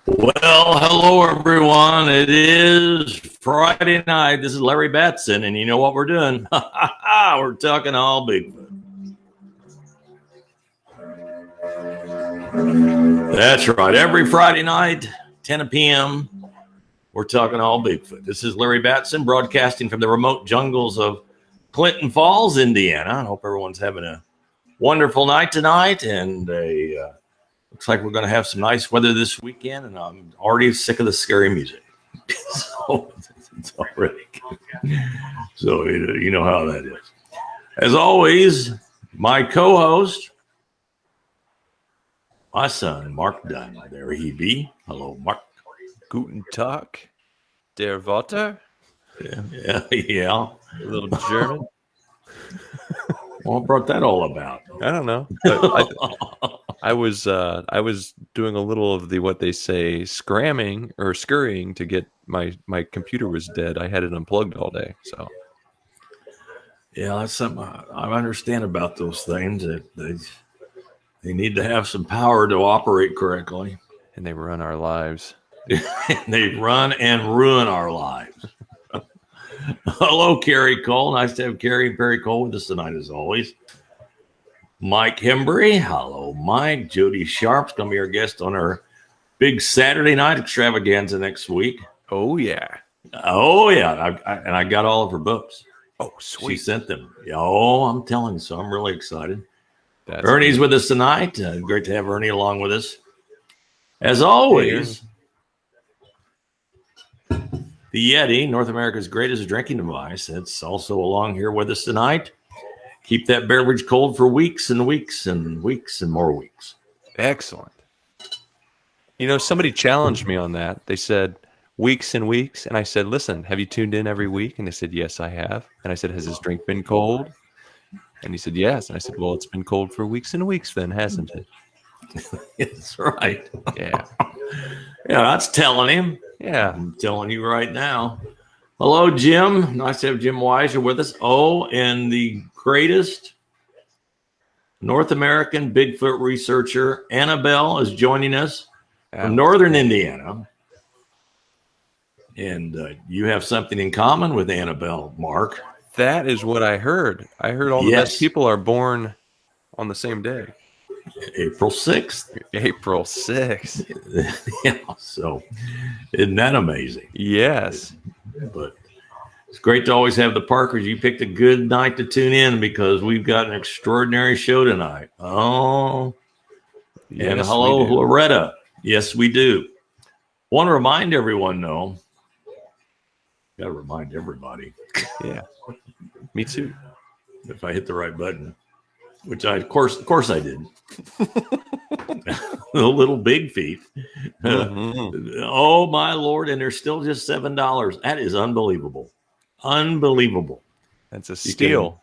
Well, hello everyone. It is Friday night. This is Larry Battson, and you know what we're doing? We're talking all Bigfoot. That's right. Every Friday night, 10 p.m., we're talking all Bigfoot. This is Larry Battson broadcasting from the remote jungles of Clinton Falls, Indiana. I hope everyone's having a wonderful night tonight, and looks like we're going to have some nice weather this weekend, and I'm already sick of the scary music. So it's already so you know how that is. As always, my co-host, my son, Mark Dunn. There he be. Hello, Mark. Guten Tag, der Vater. Yeah. A little German. What brought that all about? I don't know. I was doing a little of what they say scurrying to get my computer was dead. I had it unplugged all day. So yeah, that's something I understand about those things. That they need to have some power to operate correctly, and they run our lives. They run and ruin our lives. Hello, Carrie Cole. Nice to have Carrie and Perry Cole with us tonight, as always. Mike Hembry. Hello, Mike. Jody Sharp's going to be our guest on our big Saturday night extravaganza next week. Oh, yeah. I got all of her books. Oh, sweet. She sent them. Oh, I'm telling you, so I'm really excited. Ernie's with us tonight. Great to have Ernie along with us. As always, the Yeti, North America's greatest drinking device. It's also along here with us tonight. Keep that beverage cold for weeks and weeks and weeks and more weeks. Excellent. You know, somebody challenged me on that. They said weeks and weeks. And I said, listen, have you tuned in every week? And they said, yes, I have. And I said, has this drink been cold? And he said, yes. And I said, well, it's been cold for weeks and weeks then, hasn't it? That's right. Yeah. Yeah, that's telling him. Yeah. I'm telling you right now. Hello, Jim. Nice to have Jim Weiser with us. Oh, and the greatest North American Bigfoot researcher, Annabelle, is joining us from Northern Indiana. And you have something in common with Annabelle, Mark. That is what I heard. I heard all the best people are born on the same day. April 6th. April 6th. Yeah, so isn't that amazing? Yes. But it's great to always have the Parkers. You picked a good night to tune in because we've got an extraordinary show tonight. Oh, yes, and hello, Loretta. Yes, we do. Want to remind everyone, though. Got to remind everybody. Yeah, me too. If I hit the right button, which of course I did. The little big feet. Mm-hmm. Oh my Lord! And they're still just $7. That is unbelievable. Unbelievable. That's a steal.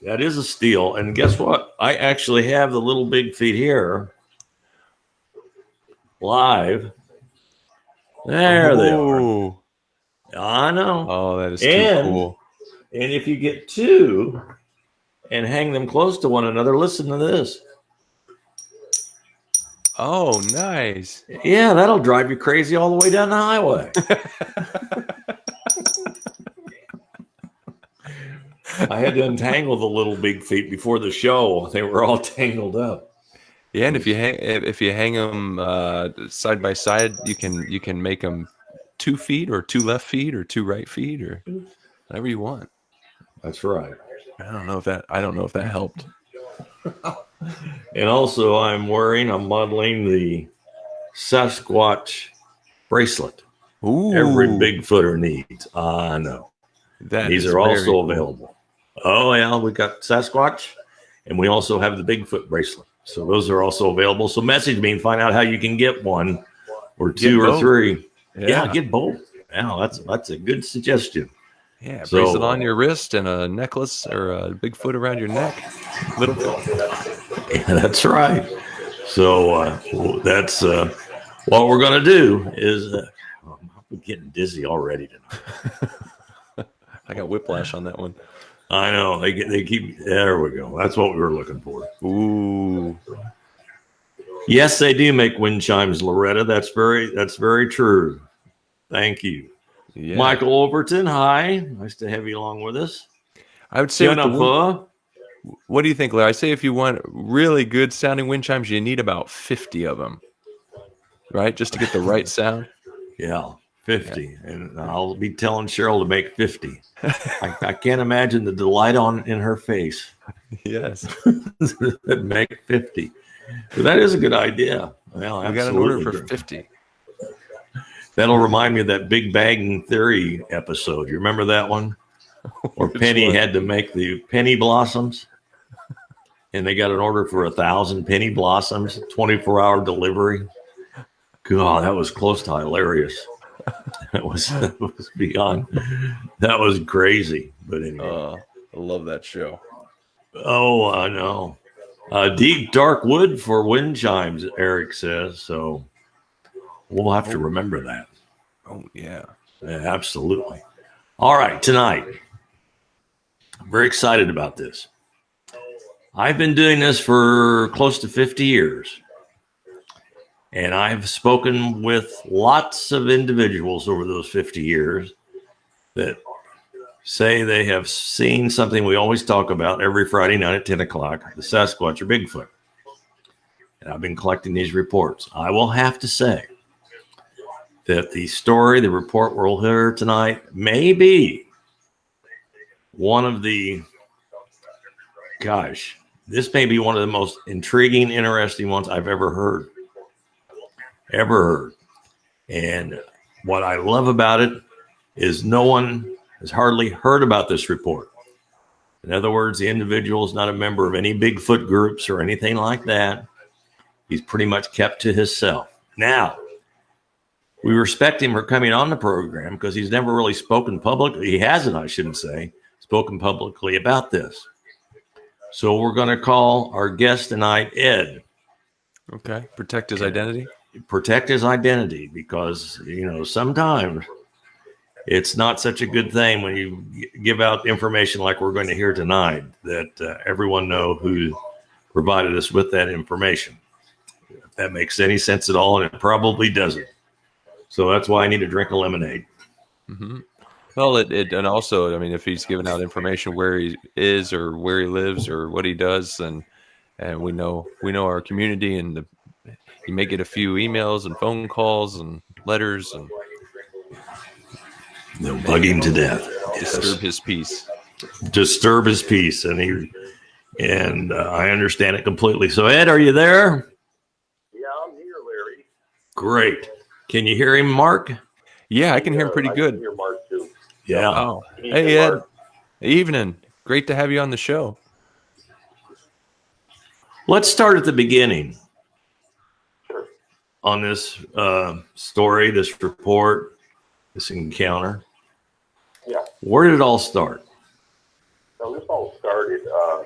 That is a steal. And guess what? I actually have the little big feet here live. There they are. I know. Oh, that is too cool. And if you get two and hang them close to one another, listen to this. Oh, nice. Yeah, that'll drive you crazy all the way down the highway. I had to untangle the little big feet before the show. They were all tangled up. Yeah, and if you hang them side by side, you can make them 2 feet or 2 left feet or 2 right feet or whatever you want. That's right. I don't know if that helped. And also, I'm modeling the Sasquatch bracelet. Ooh. Every Bigfooter needs. I know. These are also available. Oh, yeah, we got Sasquatch, and we also have the Bigfoot bracelet. So those are also available. So message me and find out how you can get one or two or three. Yeah, get both. Yeah, that's a good suggestion. Yeah, bracelet on your wrist and a necklace or a Bigfoot around your neck. Little. Yeah, that's right. So that's what we're going to do is I'm getting dizzy already tonight. I got whiplash on that one. I know. They keep. There we go. That's what we were looking for. Ooh. Yes, they do make wind chimes, Loretta. That's very true. Thank you. Yeah. Michael Overton, hi. Nice to have you along with us. I would say with Jennifer. What do you think, Larry? I say if you want really good sounding wind chimes, you need about 50 of them, right? Just to get the right sound. Yeah, 50. Yeah. And I'll be telling Cheryl to make 50. I can't imagine the delight in her face. Yes. Make 50. But that is a good idea. Well, we got an order for 50. That'll remind me of that Big Bang Theory episode. You remember that one? Where Penny had to make the penny blossoms, and they got an order for 1,000 penny blossoms, 24-hour delivery. God, that was close to hilarious. That was beyond. That was crazy. But anyway, I love that show. Oh, I know. Deep dark wood for wind chimes, Eric says. So we'll have to remember that. Oh, yeah. Absolutely. All right, tonight. I'm very excited about this. I've been doing this for close to 50 years. And I've spoken with lots of individuals over those 50 years that say they have seen something we always talk about every Friday night at 10 o'clock, the Sasquatch or Bigfoot. And I've been collecting these reports. I will have to say that the report we'll hear tonight may be one of the, this may be one of the most intriguing, interesting ones I've ever heard. And what I love about it is no one has hardly heard about this report. In other words, the individual is not a member of any Bigfoot groups or anything like that. He's pretty much kept to himself. Now, we respect him for coming on the program because he's never really spoken publicly. He hasn't, I shouldn't say, spoken publicly about this. So we're going to call our guest tonight Ed. Okay. Protect his identity? Protect his identity because, sometimes it's not such a good thing when you give out information like we're going to hear tonight that everyone know who provided us with that information. If that makes any sense at all, and it probably doesn't. So that's why I need a drink of lemonade. Mm-hmm. Well, and also, I mean, if he's giving out information where he is or where he lives or what he does, and we know our community, and you may get a few emails and phone calls and letters, and they'll bug him to death. Disturb his peace. Disturb his peace, and I understand it completely. So, Ed, are you there? Yeah, I'm here, Larry. Great. Can you hear him, Mark? Yeah, I can hear him pretty good. I can hear Mark too. Yeah. Oh, hey, Ed. Mark. Evening. Great to have you on the show. Let's start at the beginning. Sure. On this story, this report, this encounter. Yeah. Where did it all start? So this all started a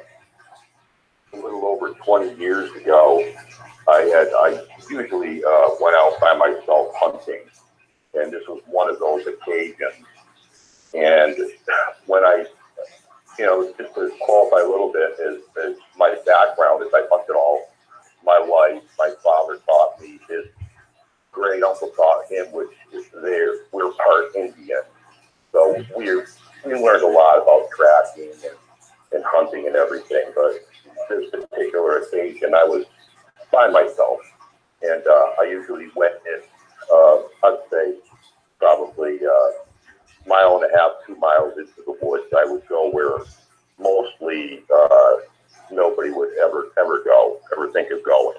little over 20 years ago. I usually went out by myself hunting, and this was one of those occasions. And when I, just to qualify a little bit, is my background is I hunted all my life. My father taught me, his great uncle taught him, which is we're part Indian. So we learned a lot about tracking and hunting and everything. But this particular occasion, I was by myself, and I usually went in, I'd say probably mile and a half, 2 miles into the woods. I would go where mostly nobody would ever think of going.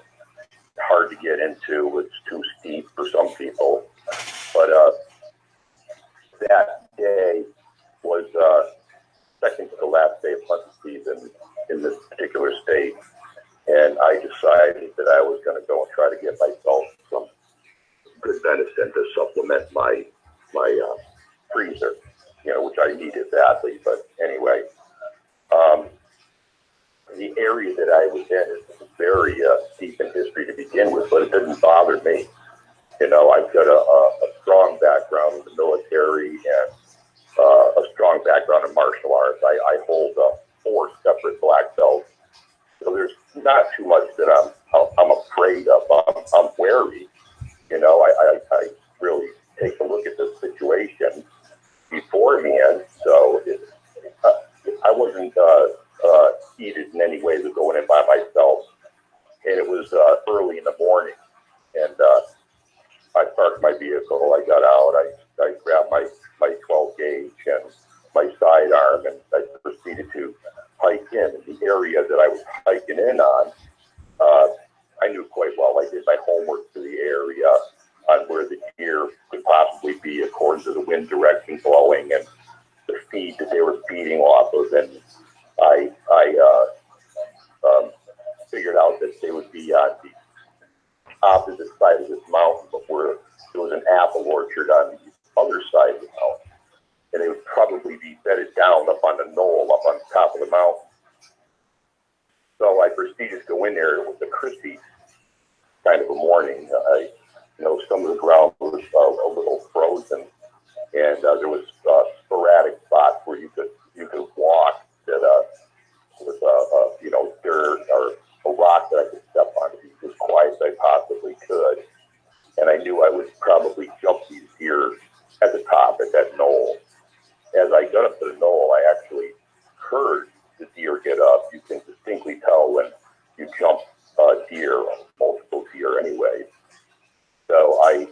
Hard to get into. It's too steep for some people. But that day was second to the last day of hunting season in this particular state. And I decided that I was going to go and try to get myself some good venison to supplement my freezer, which I needed badly. But anyway, the area that I was in is very deep in history to begin with, but it didn't bother me. I've got a strong background in the military and a strong background in martial arts. I hold 4 separate black belts. So there's not too much that I'm afraid of. I'm wary. You know, I really take a look at the situation beforehand. So I wasn't heated in any way to going in by myself. And it was early in the morning. And I parked my vehicle. I got out. I grabbed my 12 gauge and my sidearm, and I proceeded to hike in. The area that I was hiking in on, I knew quite well. I did my homework to the area on where the deer could possibly be according to the wind direction blowing and the feed that they were feeding off of. And I figured out that they would be on the opposite side of this mountain, but where there was an apple orchard on the other side of the mountain. And they would probably be bedded down up on the knoll, up on top of the mountain. So I proceeded to go in there. It was a crispy kind of a morning. Some of the ground was a little frozen, and there was sporadic spots where you could walk that with dirt or a rock that I could step on to be as quiet as I possibly could. And I knew I would probably jump these deer at the top at that knoll. As I got up to the knoll, I actually heard the deer get up. You can distinctly tell when you jump deer, multiple deer anyway. So I,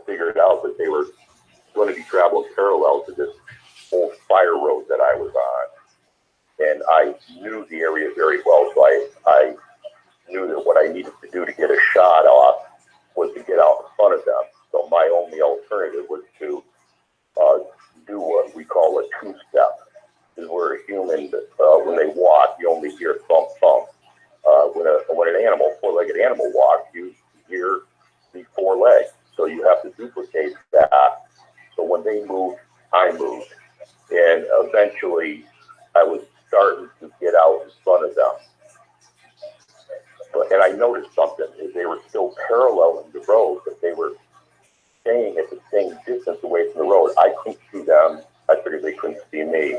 figured out that they were going to be traveling parallel to this old fire road that I was on. And I knew the area very well, so I knew that what I needed to do to get a shot off was to get out in front of them. So my only alternative was to do what we call a two-step. This is where a human, when they walk, you only hear thump, thump. When an animal, four-legged animal walks, you hear the four legs. So you have to duplicate that. So when they move, I move. And eventually, I was starting to get out in front of them. And I noticed something. They were still paralleling the road, but they were staying at the same distance away from the road. I couldn't see them. I figured they couldn't see me.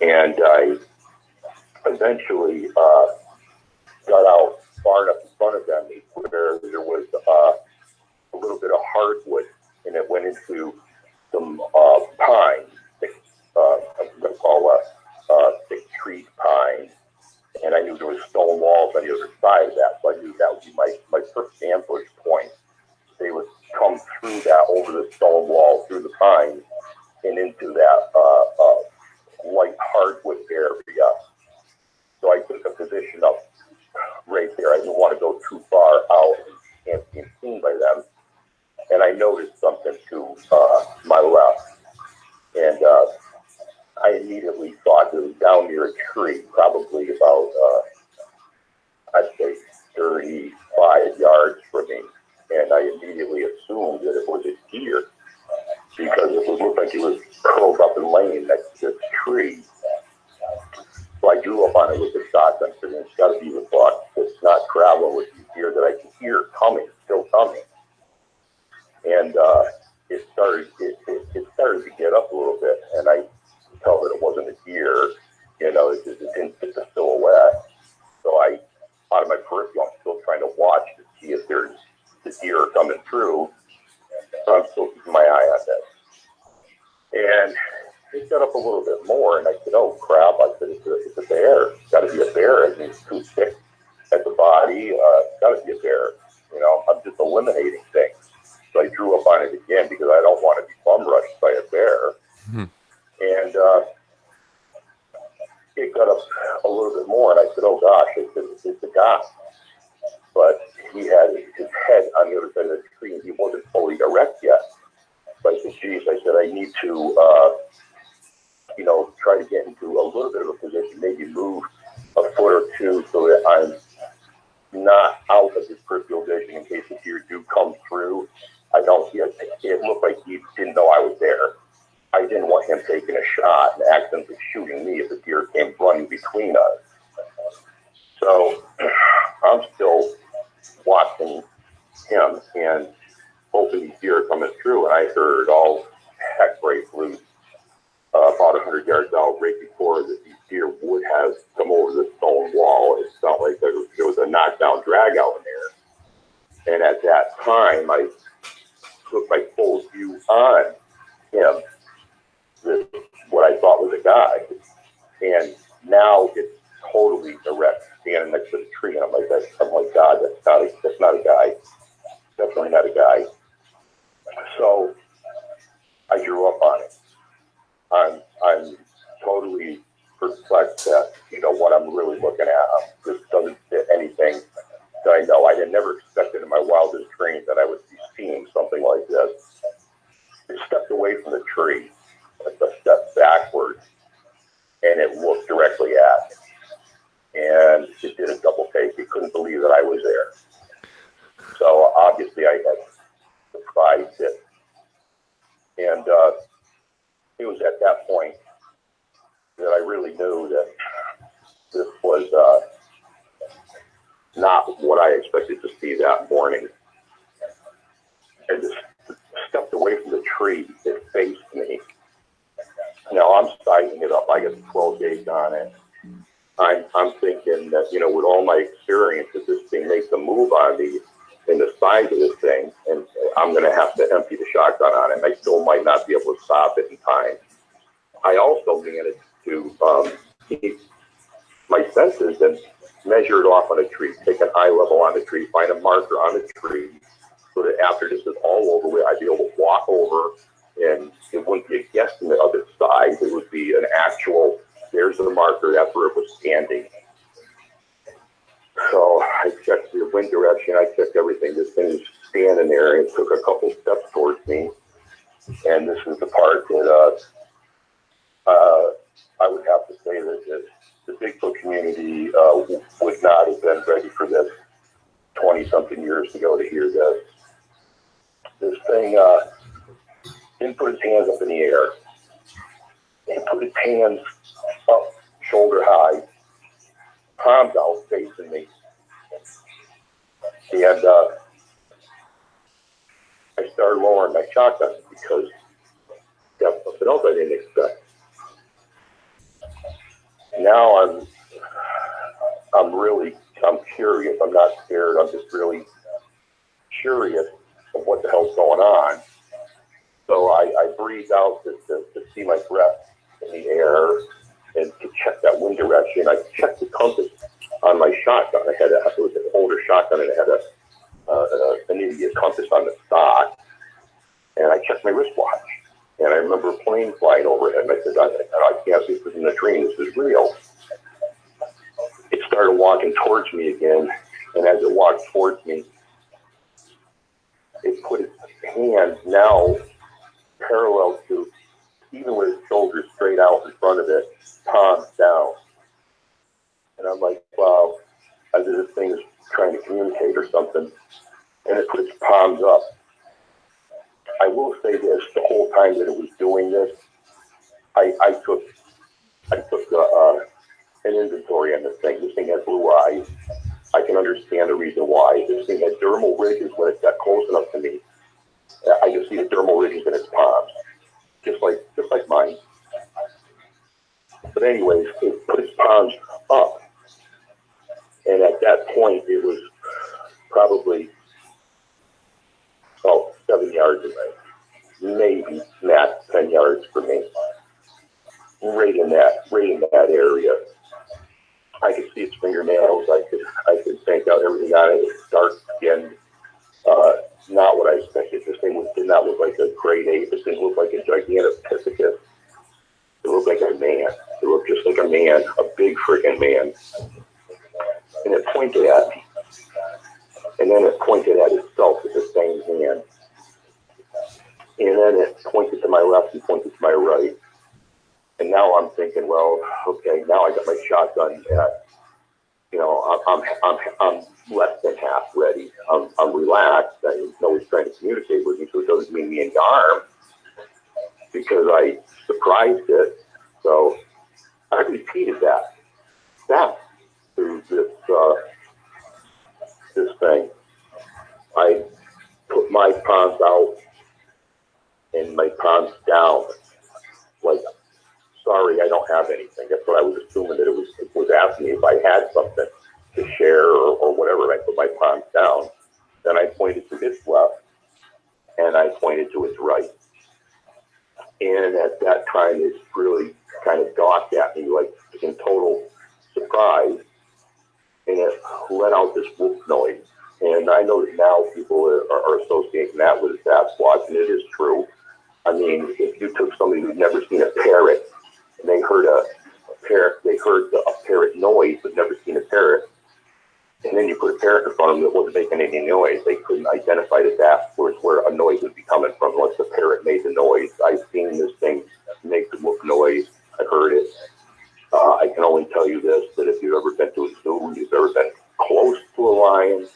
And I eventually got out far enough in front of them where there was a little bit of hardwood, and it went into some pine, I'm going to call thick tree pine. And I knew there was stone walls on the other side of that, so I knew that would be my first ambush point. They would come through that, over the stone wall, through the pine, and into that light hardwood area. So I took a position up right there. I didn't want to go too far out and be seen by them. And I noticed something to my left. And I immediately thought it was down near a tree, probably about, I'd say, 35 yards from me. And I immediately assumed that it was a deer because it looked like it was curled up and laying next to this tree. So I drew up on it with the shotgun, and it's got to be the buck that's not traveling with these deer that I can hear coming, still coming. And it started to get up a little bit, and I could tell that it wasn't a deer. It didn't fit the silhouette. So out of my peripheral, I'm still trying to watch to see if there's the deer coming through. So I'm still keeping my eye on this. And it got up a little bit more, and I said, "Oh crap!" I said, "It's a bear. It's got to be a bear. I mean, it's too thick at the body. It's got to be a bear." I'm just eliminating things. So I drew up on it again because I don't want to be bum rushed by a bear. Mm-hmm. And it got up a little bit more, and I said, "Oh gosh!" I said, "It's a guy." But he had his head on the other side of the tree, and he wasn't fully erect yet. So I said, "Geez," I said, "I need to, try to get into a little bit of a position, maybe move a foot or two so that I'm not out of his peripheral vision in case the deer do come through. It looked like he didn't know I was there. I didn't want him taking a shot and accidentally shooting me if the deer came running between us. So I'm still watching him and hoping these deer are coming through, and I heard all heck break loose. about 100 yards out, right before the deer would have come over the stone wall. It felt like there was a knockdown drag out in there. And at that time, I took my full view on him, what I thought was a guy. And now it's totally erect, standing next to the tree. And I'm like, God, that's not a guy. Definitely not a guy. So I drew up on it. I'm totally perplexed at, what I'm really looking at. This doesn't fit anything that I know. I had never expected in my wildest dreams that I would be seeing something like this. It stepped away from the tree, like a step backwards, and it looked directly at me. And it did a double take. It couldn't believe that I was there. So obviously I had surprised it. And it was at that point that I really knew that this was not what I expected to see that morning. I just stepped away from the tree. It faced me. Now I'm sizing it up. I got the 12 gauge on it. I'm thinking that, with all my experience, that this thing makes a move on me in the size of this thing, and I'm going to have to empty the shotgun on it. And I still might not be able to stop it in time. I also managed to keep my senses and measure it off on a tree, take an eye level on the tree, find a marker on the tree, so that after this is all over with, I'd be able to walk over, and it wouldn't be a guesstimate of its size. It would be an actual, there's the marker, that's where it was standing. So I checked the wind direction, I checked everything. This thing is standing there, and it took a couple steps towards me. And this is the part that I would have to say that the Bigfoot community would not have been ready for this 20-something years ago to hear this. This thing didn't put his hands up in the air. He put his hands up, shoulder high, palms out, facing me. And I started lowering my shotgun because that's something else I didn't expect. Now I'm curious. I'm not scared. I'm just really curious of what the hell's going on. So I breathed out to see my breath in the air and to check that wind direction. I checked the compass on my shotgun. It was an older shotgun, and it had an idiot compass on the stock. And I checked my wristwatch. And I remember a plane flying overhead, and I said, I can't see this in the dream. This is real. It started walking towards me again, and as it walked towards me, it put its hand now parallel to, even with its shoulders straight out in front of it, palms down. And I'm like, wow, as if this thing is trying to communicate or something. And it put its palms up. I will say this, the whole time that it was doing this, I took an inventory on this thing. This thing has blue eyes. I can understand the reason why. This thing had dermal ridges when it got close enough to me. I could see the dermal ridges in its palms, just like mine. But anyways, it put its palms up. And at that point, it was probably 7 yards away, maybe max 10 yards from me. Right in that area. I could see its fingernails. I could think out everything on it. It was dark skinned. Not what I expected. This thing did not look like a great ape. This thing looked like a Gigantopithecus. It looked like a man. It looked just like a man, a big freaking man. And it pointed at me. And then it pointed at itself with the same hand. And then it pointed to my left and pointed to my right. And now I'm thinking, well, okay, now I got my shotgun at, I'm less than half ready. I'm relaxed. I know he's trying to communicate with me, so it doesn't mean me any harm because I surprised it. So I repeated that through this thing. I put my palms out and my palms down, like sorry, I don't have anything. That's what I was assuming that it was asking me if I had something to share or whatever. I put my palms down. Then I pointed to its left, and I pointed to its right. And at that time, it really kind of gawked at me, like in total surprise. And it let out this whoop noise. And I know that now people are associating that with a Sasquatch, and it is true. I mean, if you took somebody who'd never seen a parrot, and they heard a parrot noise, but never seen a parrot, and then you put a parrot in front of them that wasn't making any noise, they couldn't identify that was where a noise would be coming from unless the parrot made the noise. I've seen this thing make the whoop noise. I heard it. I can only tell you this, that if you've ever been to a zoo, you've ever been close to a lion,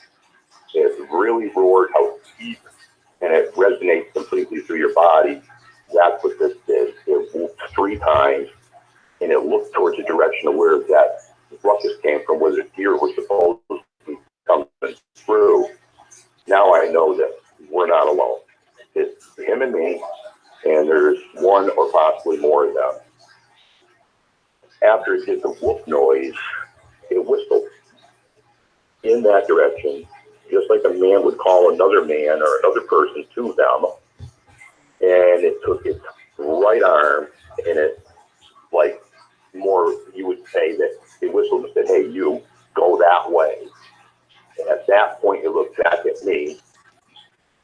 it really roared out deep, and it resonates completely through your body. That's what this did. It whooped 3 times, and it looked towards the direction of where that ruckus came from, where the deer were supposed to be coming through. Now I know that we're not alone. It's him and me, and there's one or possibly more of them. After it did the whoop noise, it whistled in that direction, just like a man would call another man or another person to them. And it took its right arm, and it, like more, you would say that it whistled and said, hey, you, go that way. And at that point, it looked back at me,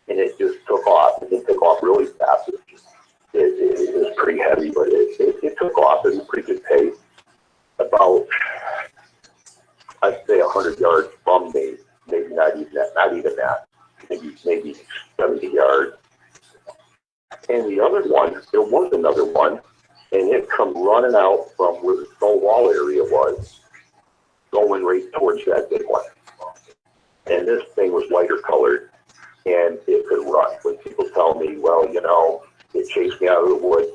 and it just took off. It took off really fast. It was pretty heavy, but it took off at a pretty good pace. About, I'd say 100 yards from me, maybe not even that, maybe 70 yards. And the other one, there was another one, and it come running out from where the stone wall area was, going right towards that big one. And this thing was lighter colored, and it could run. When people tell me, well, you know, it chased me out of the woods,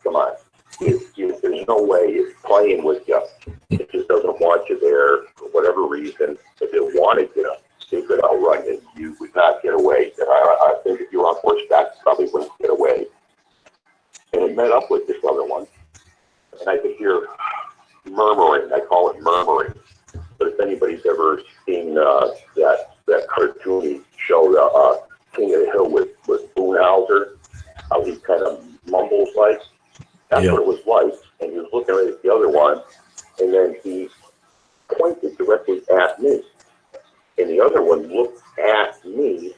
come on. There's no way it's playing with you. It just doesn't want you there for whatever reason. If it wanted you, it could outrun you. You would not get away. I think if you were on horseback, you probably wouldn't get away. And it met up with this other one, and I could hear murmuring. I call it murmuring. But if anybody's ever seen that cartoony show, King of the Hill with Boone Hauser, how he kind of mumbles like, that's what it was like. And he was looking right at the other one, and then he pointed directly at me. And the other one looked at me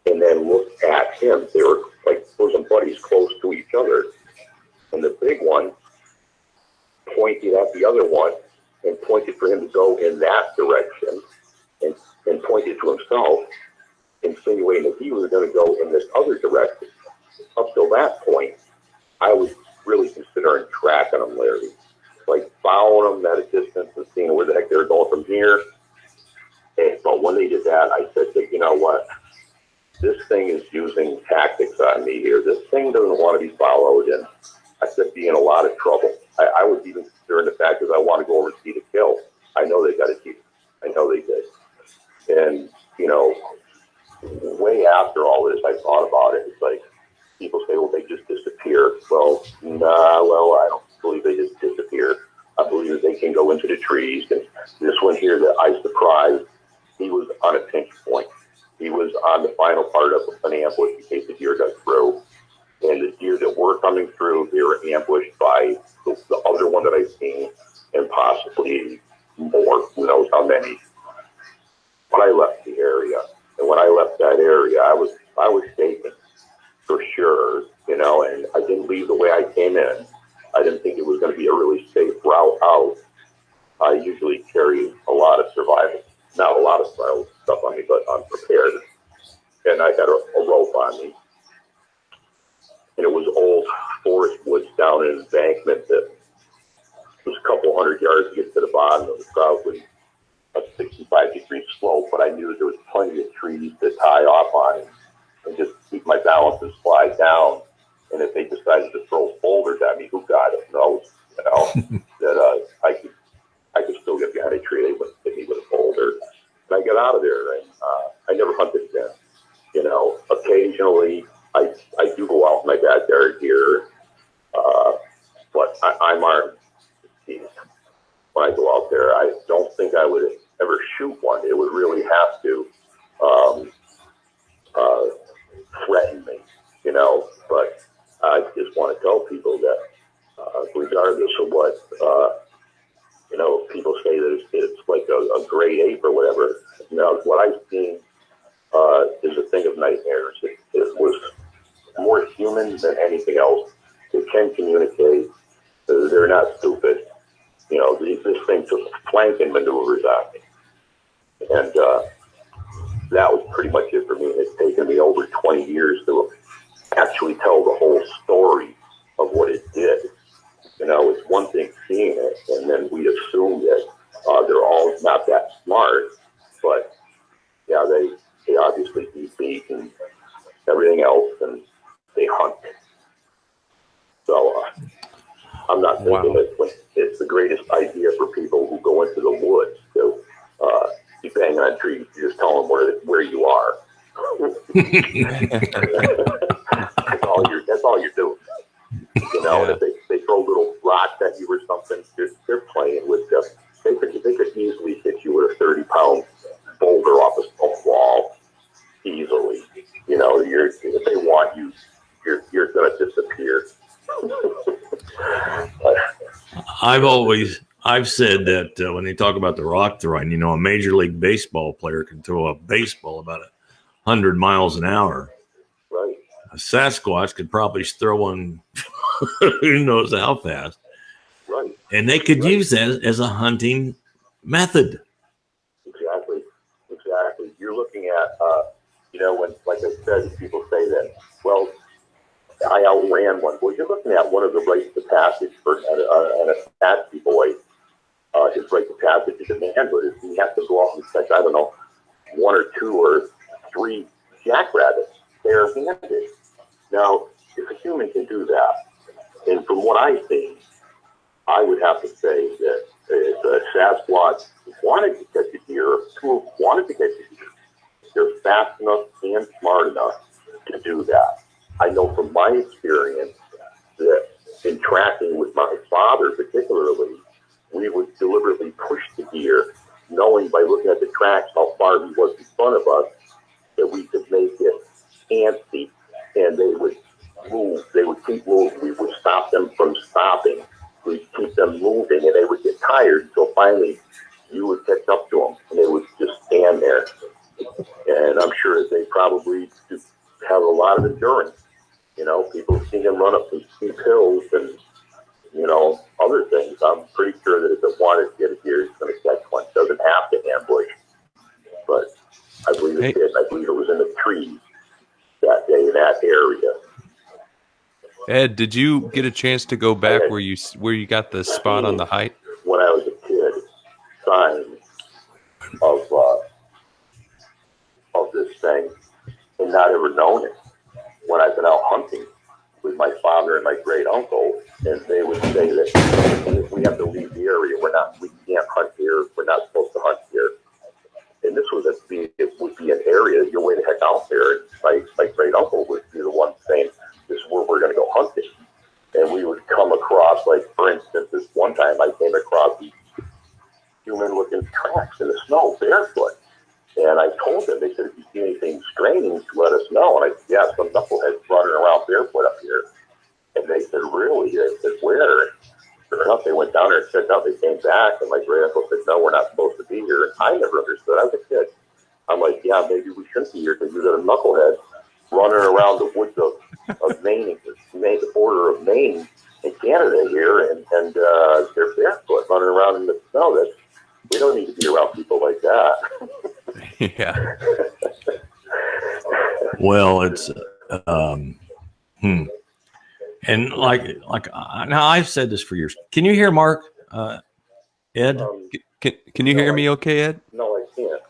and then looked at him. They were like bosom buddies close to each other. And the big one pointed at the other one and pointed for him to go in that direction, and pointed to himself, insinuating that he was going to go in this other direction. Up till that point, I was really considering tracking them, Larry. Like following them at a distance and seeing where the heck they were going from here. But when they did that, I said, you know what? This thing is using tactics on me here. This thing doesn't want to be followed, and I could be in a lot of trouble. I was even considering the fact that I want to go over and see the kill. I know they got a keep. I know they did. And, you know, way after all this, I thought about it. It's like, people say, well, they just disappear. Well, I don't believe they just disappear. I believe that they can go into the trees. And this one here that I surprised, he was on a pinch point. He was on the final part of an ambush in case the deer got through. And the deer that were coming through, they were ambushed by the other one that I've seen, and possibly more. Who knows how many. But I left the area. And when I left that area, I was shaking for sure, you know, and I didn't leave the way I came in. I didn't think it was going to be a really safe route out. I usually carry a lot of survival, not a lot of stuff on me, but I'm prepared. And I had a rope on me. And it was old forest woods down an embankment that was a couple hundred yards to get to the bottom. It was probably a 65-degree slope, but I knew that there was plenty of trees to tie off on and just keep my balance and slide down. And if they decided to throw boulders at me, who got it knows, you know, that I could still get behind a tree. They wouldn't hit me with a boulder. And I got out of there, and I never hunted again. You know, occasionally I do go out in my backyard here, but I'm armed when I go out there. I don't think I would ever shoot one. It would really have to threaten me, but I just want to tell people that regardless of what, people say that it's like a gray ape or whatever. What I've seen is a thing of nightmares. It was more human than anything else. They can communicate. They're not stupid. This thing took flanking maneuvers on me. And that was pretty much it for me. It's taken me over 20 years to actually tell the whole story of what it did. It's one thing seeing it, and then we assume that they're all not that smart, but yeah, they obviously eat meat and everything else, and they hunt. So I'm not thinking that it's the greatest idea for people who go into the woods to be banging on trees. You just tell them where you are. That's all you're doing. And if they throw little rocks at you or something, they're playing with them. They could easily hit you with a 30-pound boulder off a stone wall easily. If they want you, you're going to disappear. I've said that when they talk about the rock throwing, a Major League Baseball player can throw a baseball about 100 miles an hour. Right. A Sasquatch could probably throw one who knows how fast. Right. And they could use that as a hunting method. Exactly. You're looking at, when, like I said, people say that, well, I outran one. Well, you're looking at one of the rites of passage for an Apache boy. His rite of passage is a manhood. Is he has to go out and catch, I don't know, 1 or 2 or 3 jackrabbits bare-handed. Now, if a human can do that, and from what I've seen, I would have to say that if a Sasquatch wanted to catch a deer, or 2 wanted to catch a deer, they're fast enough and smart enough to do that. I know from my experience that in tracking with my father particularly, we would deliberately push the deer, knowing by looking at the tracks how far he was in front of us, that we could make it antsy, and they would move. They would keep moving. We would stop them from stopping. We'd keep them moving, and they would get tired. So finally, you would catch up to them, and they would just stand there. And I'm sure that they probably have a lot of endurance. People have seen them run up some steep hills and, other things. I'm pretty sure that if it wanted to get a deer, it's going to catch one. It doesn't have to ambush. But I believe it did. I believe it was in the trees that day in that area. Ed, did you get a chance to go back where you got the spot on the height? When I was a kid, signs of this thing, and not ever known it. When I've been out hunting with my father and my great uncle, and they would say that we have to leave the area. We can't hunt here. We're not supposed to hunt here. And this would be an area, your way the heck out there. My great uncle would be the one saying, this is where we're going to go hunting. And we would come across, like, for instance, this one time I came across these human-looking tracks in the snow, barefoot. And I told them, they said, if you see anything strange, let us know. And I said, yeah, some knuckleheads running around barefoot up here. And they said, really? They said, where? And sure enough, they went down there and checked out. They came back, and my great uncle said, no, we're not supposed to be here. And I never understood. I was a kid. I'm like, yeah, maybe we shouldn't be here because you got a knucklehead running around the woods of Maine, the border of Maine and Canada here, and they're barefoot running around in the snow. We don't need to be around people like that. Yeah. Well, it's and now I've said this for years. Can you hear Mark, Ed? Can you hear me okay, Ed? No, I can't.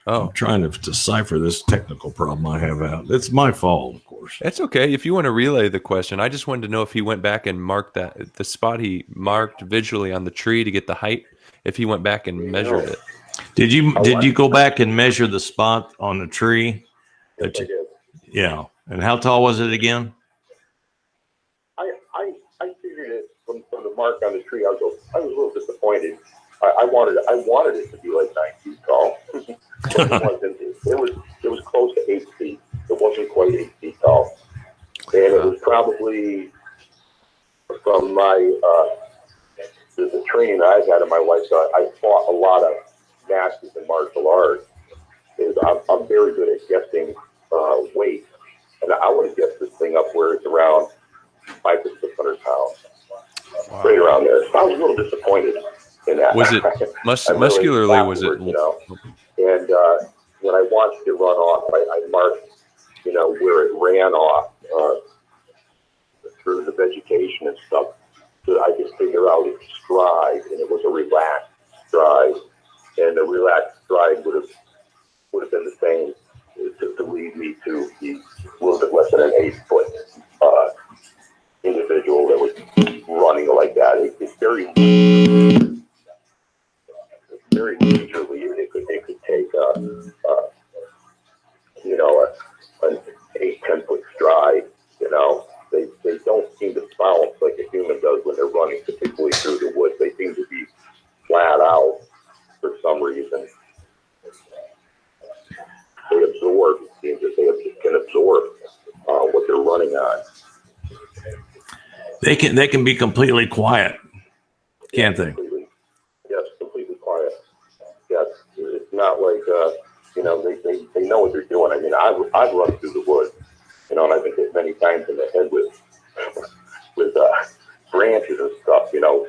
Oh, I'm trying to decipher this technical problem I have out. It's my fault, of course. that's okay. If you want to relay the question, I just wanted to know if he went back and marked the spot he marked visually on the tree to get the height. If he went back and measured it. Did you go back and measure the spot on the tree? Yes, I did. Yeah. And how tall was it again? I figured it from the mark on the tree, I was a little disappointed. I wanted it to be like 9 feet tall. But it wasn't. It was close to 8 feet. It wasn't quite 8 feet tall, and it was probably from the training I've had in my life. So I fought a lot of matches in martial arts. I'm very good at guessing weight, and I would have guessed this thing up where it's around 500 to 600 pounds, right around there. So I was a little disappointed in that. Was it muscularly? Was it? You know, and when I watched it run off, I marked, you know, where it ran off through the vegetation and stuff, so that I could figure out its stride, and it was a relaxed stride, and the relaxed stride would have been the same to lead me to be a little bit less than an 8-foot individual that was running like that. It's very leisurely. It could take you know, an 8-10 foot stride. You know, they don't seem to bounce like a human does when they're running, particularly through the woods. They seem to be flat out for some reason. They absorb. It seems that they can absorb what they're running on. They can be completely quiet, can't they? Yes, completely quiet. Yes, it's not like you know, they know what they're doing. I mean, I've run through the woods, you know, and I've been hit many times in the head with branches and stuff. You know,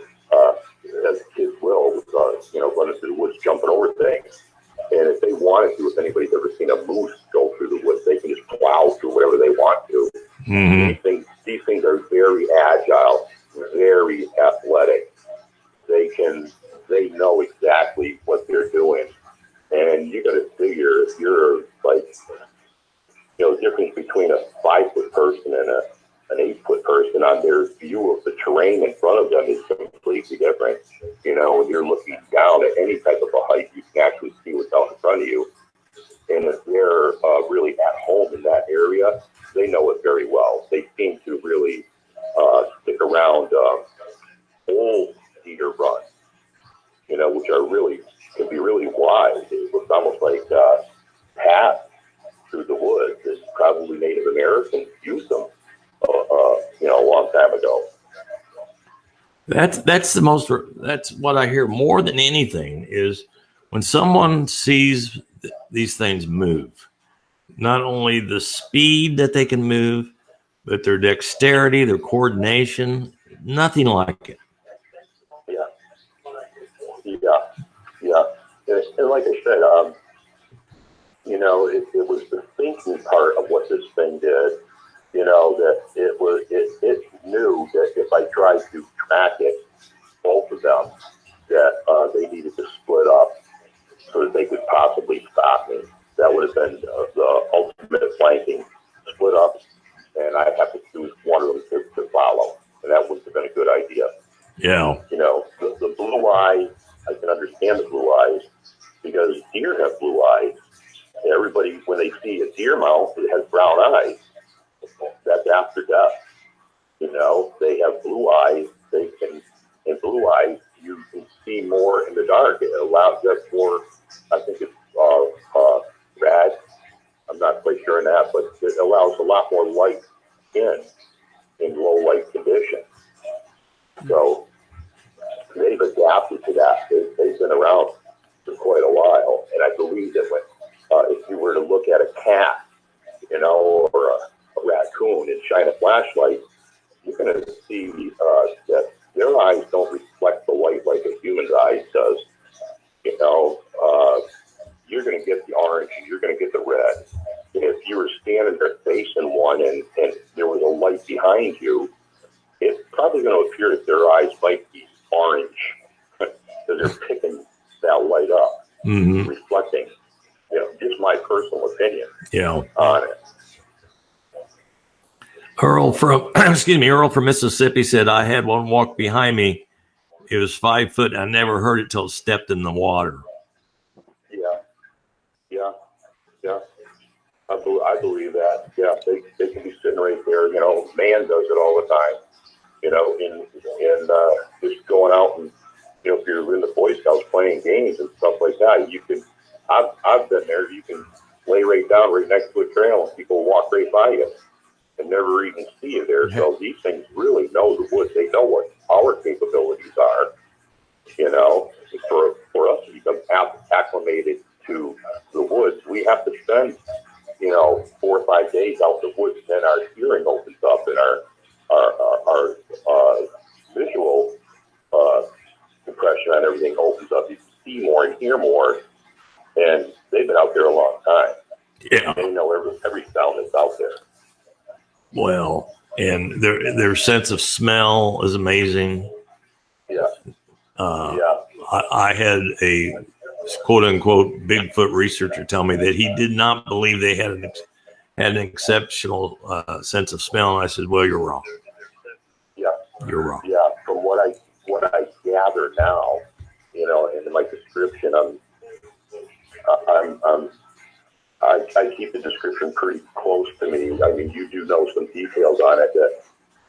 as kids will, you know, running through the woods, jumping over things. And if they wanted to, if anybody's ever seen a moose go through the woods, they can just plow through whatever they want to. Mm-hmm. These things are very agile, very athletic. They know exactly what they're doing. And you got to figure if you're like, you know, the difference between a 5-foot person and an 8-foot person on their view of the terrain in front of them is completely different. You know, when you're looking down at any type of a height, you can actually see what's out in front of you. And if they're really at home in that area, they know it very well. They seem to really stick around old cedar runs, you know, which are really, can be really wide. It looks almost like paths through the woods that probably Native Americans used them, you know, a long time ago. That's what I hear more than anything is when someone sees these things move, not only the speed that they can move, but their dexterity, their coordination, nothing like it. Yeah. And like I said, you know, it was the thinking part of what this thing did. You know, that it knew that if I tried to track it, both of them, that they needed to split up so that they could possibly stop me. That would have been the ultimate flanking, split up, and I'd have to choose one of them to follow, and that wouldn't have been a good idea. Yeah. You know, the blue eyes, I can understand the blue eyes because deer have blue eyes. Everybody, when they see a deer mouth, it has brown eyes. That's after death. You know, they have blue eyes. They can, in blue eyes, you can see more in the dark. It allows us more, I think it's red. I'm not quite sure on that, but it allows a lot more light in low light conditions. So they've adapted to that. They've been around for quite a while, and I believe that when, if you were to look at a cat, you know, or a raccoon and shine a flashlight, you're going to see that their eyes don't reflect the light like a human's eyes does. You know, you're going to get the orange and you're going to get the red. And if you were standing there facing one and there was a light behind you, it's probably going to appear that their eyes might be orange because they're picking that light up, reflecting. You know, just my personal opinion on it. Earl from Mississippi said, I had one walk behind me. It was 5 foot. I never heard it till it stepped in the water. Yeah. I believe that. Yeah, they can be sitting right there. You know, man does it all the time. just going out and, if you're in the Boy Scouts playing games and stuff like that, you can, I've been there, you can lay right down right next to a trail and people walk right by you and never even see you there. So these things really know the woods. They know what our capabilities are, for us to become acclimated to the woods. We have to spend, 4 or 5 days out in the woods, and then our hearing opens up and our visual impression on everything opens up. You can see more and hear more, and they've been out there a long time. Yeah. They know every sound that's out there. Well, and their sense of smell is amazing. Yeah. I had a quote unquote Bigfoot researcher tell me that he did not believe they had an exceptional sense of smell. And I said, well, you're wrong. Yeah. You're wrong. Yeah. From what I gather now, in my description, I keep the description pretty close to me. I mean, you do know some details on it that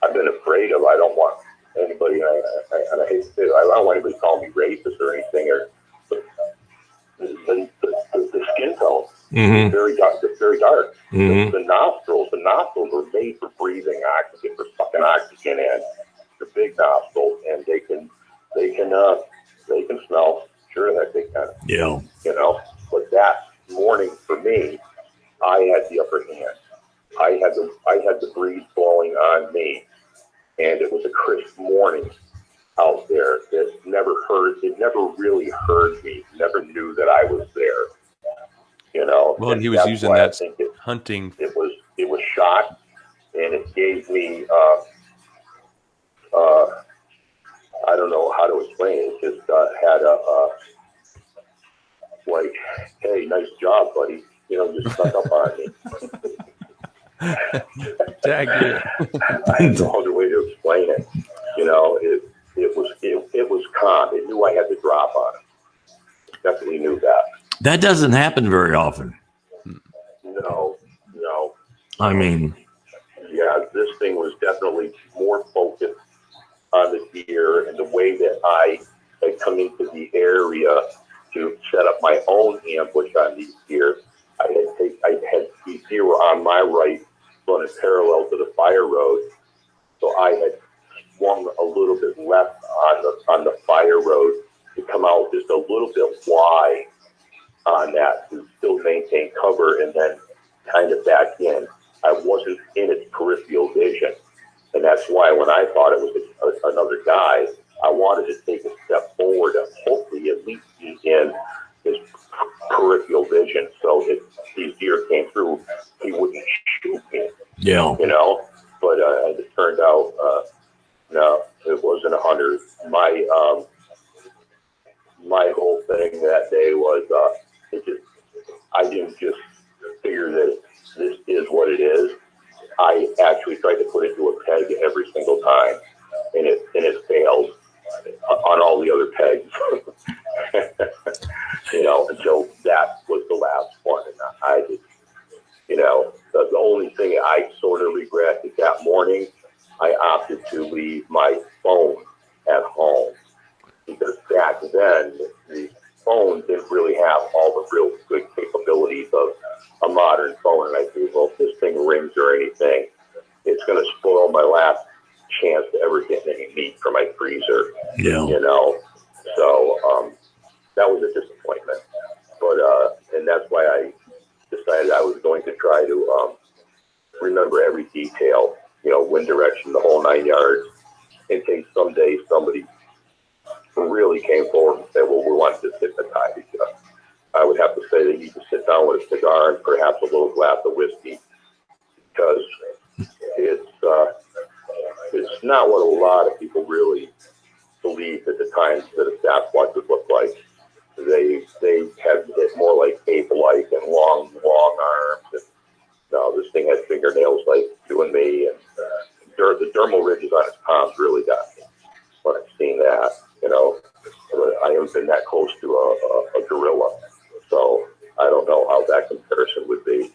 I've been afraid of. I don't want anybody, and I hate to say it, I don't want anybody to call me racist or anything, the skin tone is very dark. It's very dark. Mm-hmm. The nostrils are made for breathing oxygen, for sucking oxygen in. They're big nostrils, and they can smell. Sure, that they can. Yeah. But that morning for me, I had the upper hand. I had the breeze blowing on me, and it was a crisp morning out there. It never really heard me. Never knew that I was there. Well, and he was using that hunting. It was shot, and it gave me. I don't know how to explain it. It just had like, hey, nice job, buddy. Just stuck up on me. Tag you. That's no other way to explain it. It was calm. It knew I had the drop on it. Definitely knew that. That doesn't happen very often. No. I mean, yeah, this thing was definitely more focused on the deer and the way that I had come into the area to set up my own ambush on these deer. I had these deer were on my right, running parallel to the fire road. So I had swung a little bit left on the fire road to come out just a little bit wide on that to still maintain cover, and then kind of back in. I wasn't in its peripheral vision, and that's why when I thought it was another guy, I wanted to take a step forward and hopefully at least be in his peripheral vision. So if these deer came through, he wouldn't shoot me. yeah. But it turned out, no, it wasn't a hunter. My whole thing that day was, I didn't just figure that this is what it is. I actually tried to put it to a peg every single time, and it failed on all the other pegs. Until that was the last one. And I just, the only thing I sort of regret is that morning I opted to leave my phone at home, because back then the phone didn't really have all the real good capabilities of a modern phone. And I think, well, if this thing rings or anything, it's going to spoil my last chance to ever get any meat for my freezer. Yeah. So that was a disappointment. But and that's why I decided I was going to try to remember every detail, wind direction, the whole 9 yards, in case someday somebody really came forward and said, well, we want to hypnotize you. I would have to say they need to sit down with a cigar and perhaps a little glass of whiskey, because it's not what a lot of people really believe at the time that a Sasquatch would look like. They had it more like ape-like and long arms. And, no, this thing had fingernails like you and me, and the dermal ridges on its palms really got me when I've seen that. I haven't been that close to a gorilla, so I don't know how that comparison would be.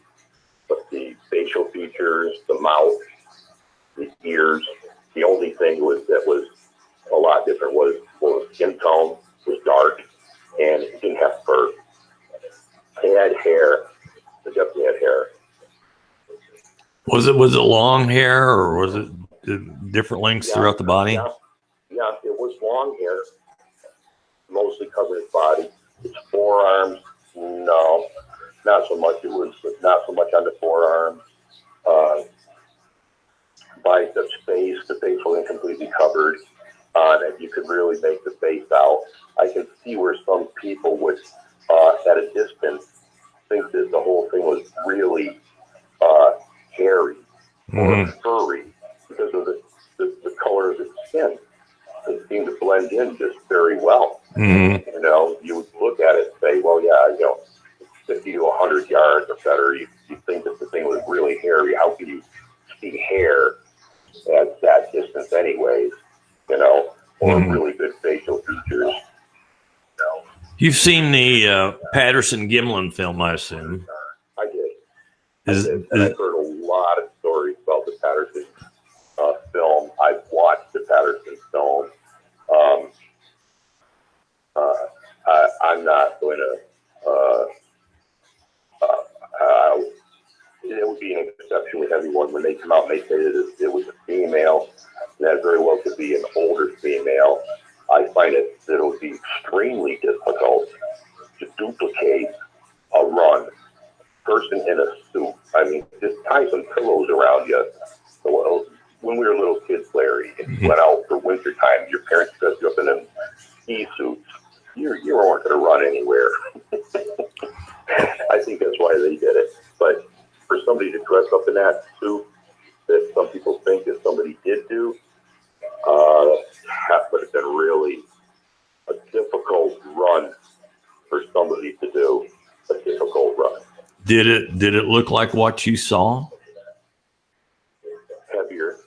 But the facial features, the mouth, the ears, The only thing that was a lot different was, well, skin tone was dark, and it didn't have fur. It had hair. It definitely had hair. Was it long hair, or was it different lengths throughout the body? Yeah, it was long hair, mostly covered his body. His forearms, no, not so much. It was not so much on the forearms. Biceps, face, the face wasn't completely covered on it. You could really make the face out. I can see where some people would, at a distance, think that the whole thing was really hairy or furry because of the color of its skin. It seemed to blend in just very well. Mm-hmm. You know, you would look at it and say, well, yeah, 50 to 100 yards or better, you think that the thing was really hairy. How can you see hair at that distance anyways, or really good facial features? You've seen the Patterson-Gimlin film, I assume. I did. And I've heard a lot of stories about the Patterson film. I've watched the Patterson film. I'm not going to. It would be an exceptionally heavy one when they come out and they say that it was a female. And that very well could be an older female. I find that it would be extremely difficult to duplicate a run. Person in a suit. I mean, just tie some pillows around you. So, when we were little kids, Larry, and you went out for winter time, your parents dressed you up in them ski suits. You weren't going to run anywhere. I think that's why they did it. But for somebody to dress up in that suit, that some people think that somebody did do, that would have been really a difficult run for somebody to do. A difficult run. Did it look like what you saw? Heavier,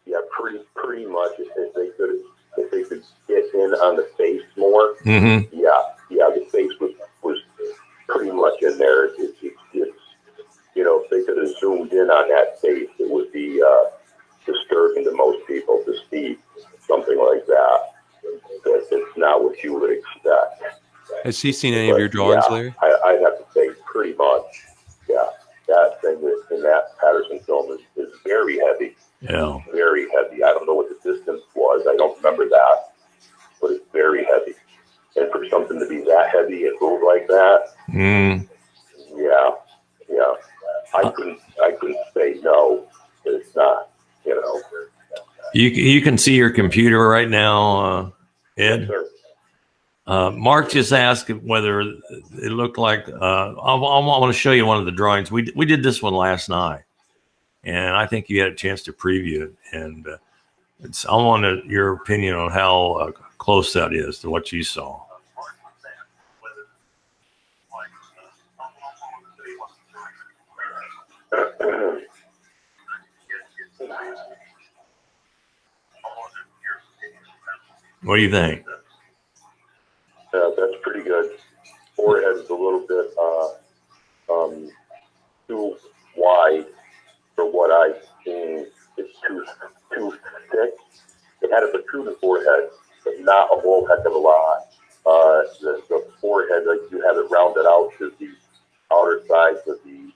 yeah, pretty much. If they could get in on the face more, yeah, the face was pretty much in there. It's if they could have zoomed in on that face, it would be disturbing to most people to see something like that. It's not what you would expect. Has he seen any of your drawings, Larry? I'd have to say pretty much. Yeah, that thing in that Patterson film is very heavy. Yeah. Very heavy. I don't know what the distance was. I don't remember that, but it's very heavy. And for something to be that heavy and move like that, yeah. I couldn't say no. It's not. You can see your computer right now, Ed. Yes, sir. Mark just asked whether it looked like. I want to show you one of the drawings. We did this one last night, and I think you had a chance to preview it. And I want your opinion on how close that is to what you saw. What do you think? That's pretty good. Forehead is a little bit too wide for what I've seen. It's too thick. It had a protruding forehead, but not a whole heck of a lot. The forehead, like you have it rounded out to the outer sides of the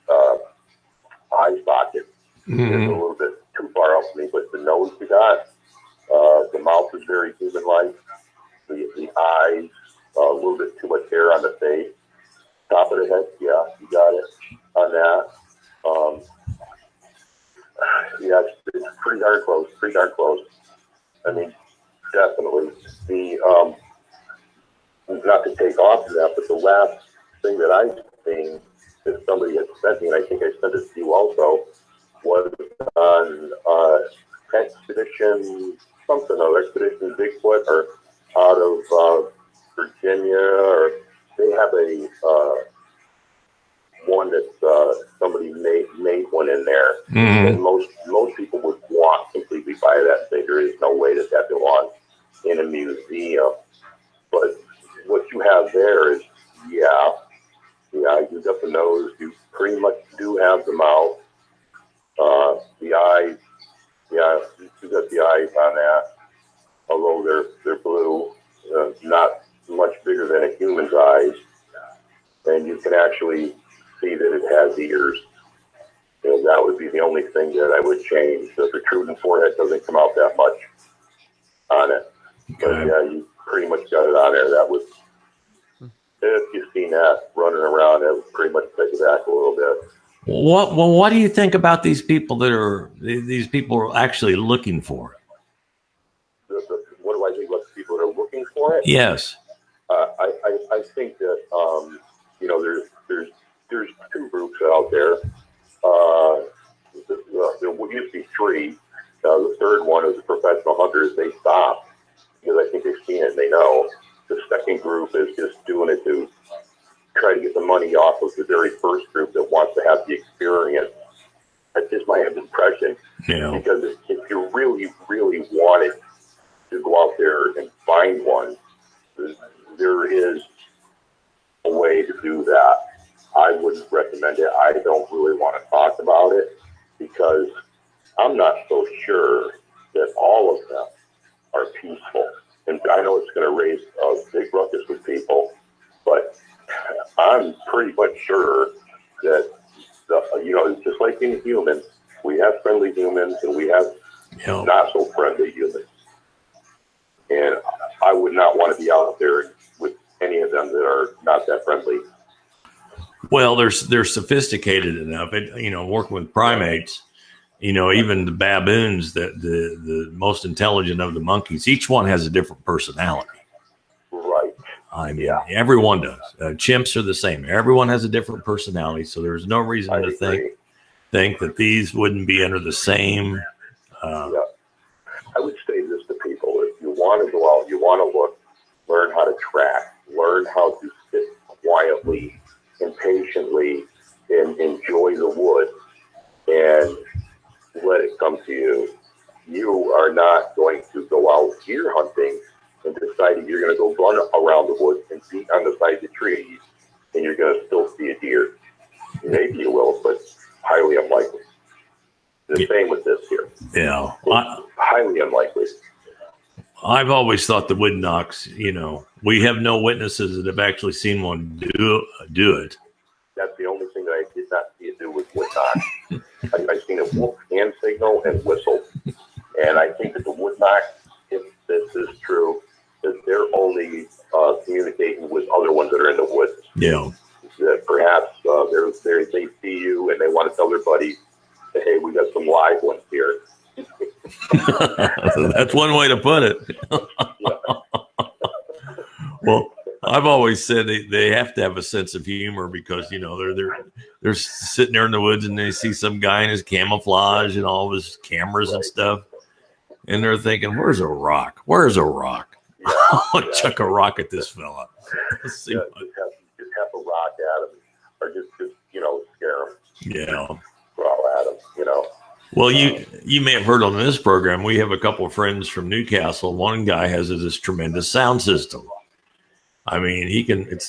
eye socket. It's a little bit too far out for me, but the nose you got, the mouth is very human-like. The eyes, a little bit too much hair on the face. Top of the head, yeah, you got it on that. Yeah, it's pretty darn close. I mean, definitely. Not to take off of that, but the last thing that I've seen that somebody had sent me, and I think I sent it to you also, was on Expedition Bigfoot, or out of Virginia, or they have a one that somebody made one in there. And most people would walk completely by that and say there is no way that belongs in a museum. But what you have there is, yeah, you got the nose, you pretty much do have the mouth, the eyes, yeah, you got the eyes on that, although they're blue, not much bigger than a human's eyes, and you can actually see that it has ears. And that would be the only thing that I would change. The protruding forehead doesn't come out that much on it. Okay. But yeah, you pretty much got it on there. That would, if you've seen that running around, that would pretty much take it back a little bit. What do you think about these people these people are actually looking for it? What do I think about the people that are looking for it? Yes. I think that there's two groups out there. There used to be three. The third one is the professional hunters. They stopped because I think they've seen it and they know. The second group is just doing it to try to get the money off of the very first group that wants to have the experience. That's just my impression. Yeah. Because if you really, really wanted to go out there and find one, there is a way to do that. I wouldn't recommend it. I don't really want to talk about it because I'm not so sure that all of them are peaceful. And I know it's going to raise a big ruckus with people, but I'm pretty much sure that, it's just like in humans, we have friendly humans and we have not so friendly humans. And I would not want to be out there with any of them that are not that friendly. Well, they're sophisticated enough. Working with primates, even the baboons, the most intelligent of the monkeys, each one has a different personality. Right. I mean, everyone does. Chimps are the same. Everyone has a different personality, so there's no reason to think that these wouldn't be under the same. I would say this to people: if you want to go out, you want to look, learn how to track, learn how to sit quietly and patiently and enjoy the wood and let it come to you. You are not going to go out deer hunting and decide that you're going to go run around the woods and beat on the side of the trees and you're going to still see a deer. Maybe you will, but highly unlikely. The same with this here. Yeah. Highly unlikely. I've always thought the wood knocks, we have no witnesses that have actually seen one do it. That's the only thing that I did not see it do with wood knock. I've seen it whoop, hand signal, and whistle. And I think that the wood knock, if this is true, that they're only communicating with other ones that are in the woods. Yeah. That perhaps they see you and they want to tell their buddy, hey, we got some live ones here. That's one way to put it. Well, I've always said they have to have a sense of humor because they're sitting there in the woods and they see some guy in his camouflage and all of his cameras and stuff, and they're thinking, "Where's a rock? Where's a rock? I'll chuck a rock at this fella." Let's see. Just have a rock at him, or just scare him. Yeah. Growl at him. Well, you may have heard on this program, we have a couple of friends from Newcastle. One guy has this tremendous sound system. I mean, I don't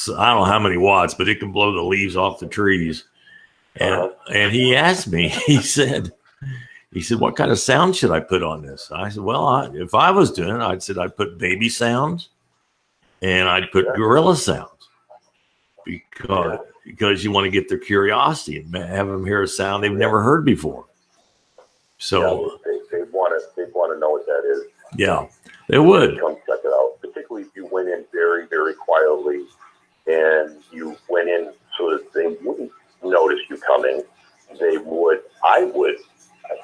know how many watts, but it can blow the leaves off the trees. And he asked me, he said, what kind of sound should I put on this? I said, well, if I was doing it, I'd put baby sounds and I'd put gorilla sounds because you want to get their curiosity and have them hear a sound they've never heard before. So they want to know what that is. Yeah, they would. Come check it out, particularly if you went in very, very quietly and you went in so that they wouldn't notice you coming. I would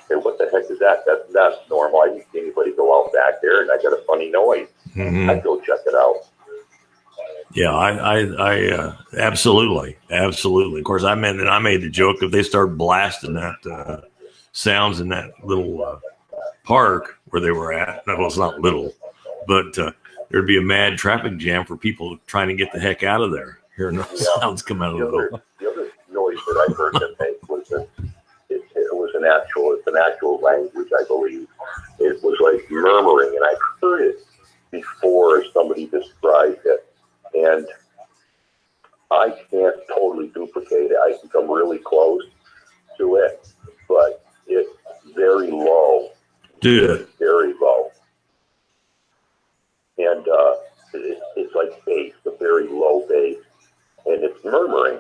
say, what the heck is that? That's normal. I didn't see anybody go out back there and I got a funny noise. Mm-hmm. I'd go check it out. Yeah, I absolutely. Of course, I made the joke if they start blasting that sounds in that little park where they were at. Well, it's not little, but there'd be a mad traffic jam for people trying to get the heck out of there, hearing those sounds come out of the building. The other noise that I heard them make was it's an actual language, I believe. It was like murmuring, and I've heard it before somebody described it. And I can't totally duplicate it. I think I'm really close to it, but it's very low, Dude. Very low. And it's like bass, a very low bass. And it's murmuring.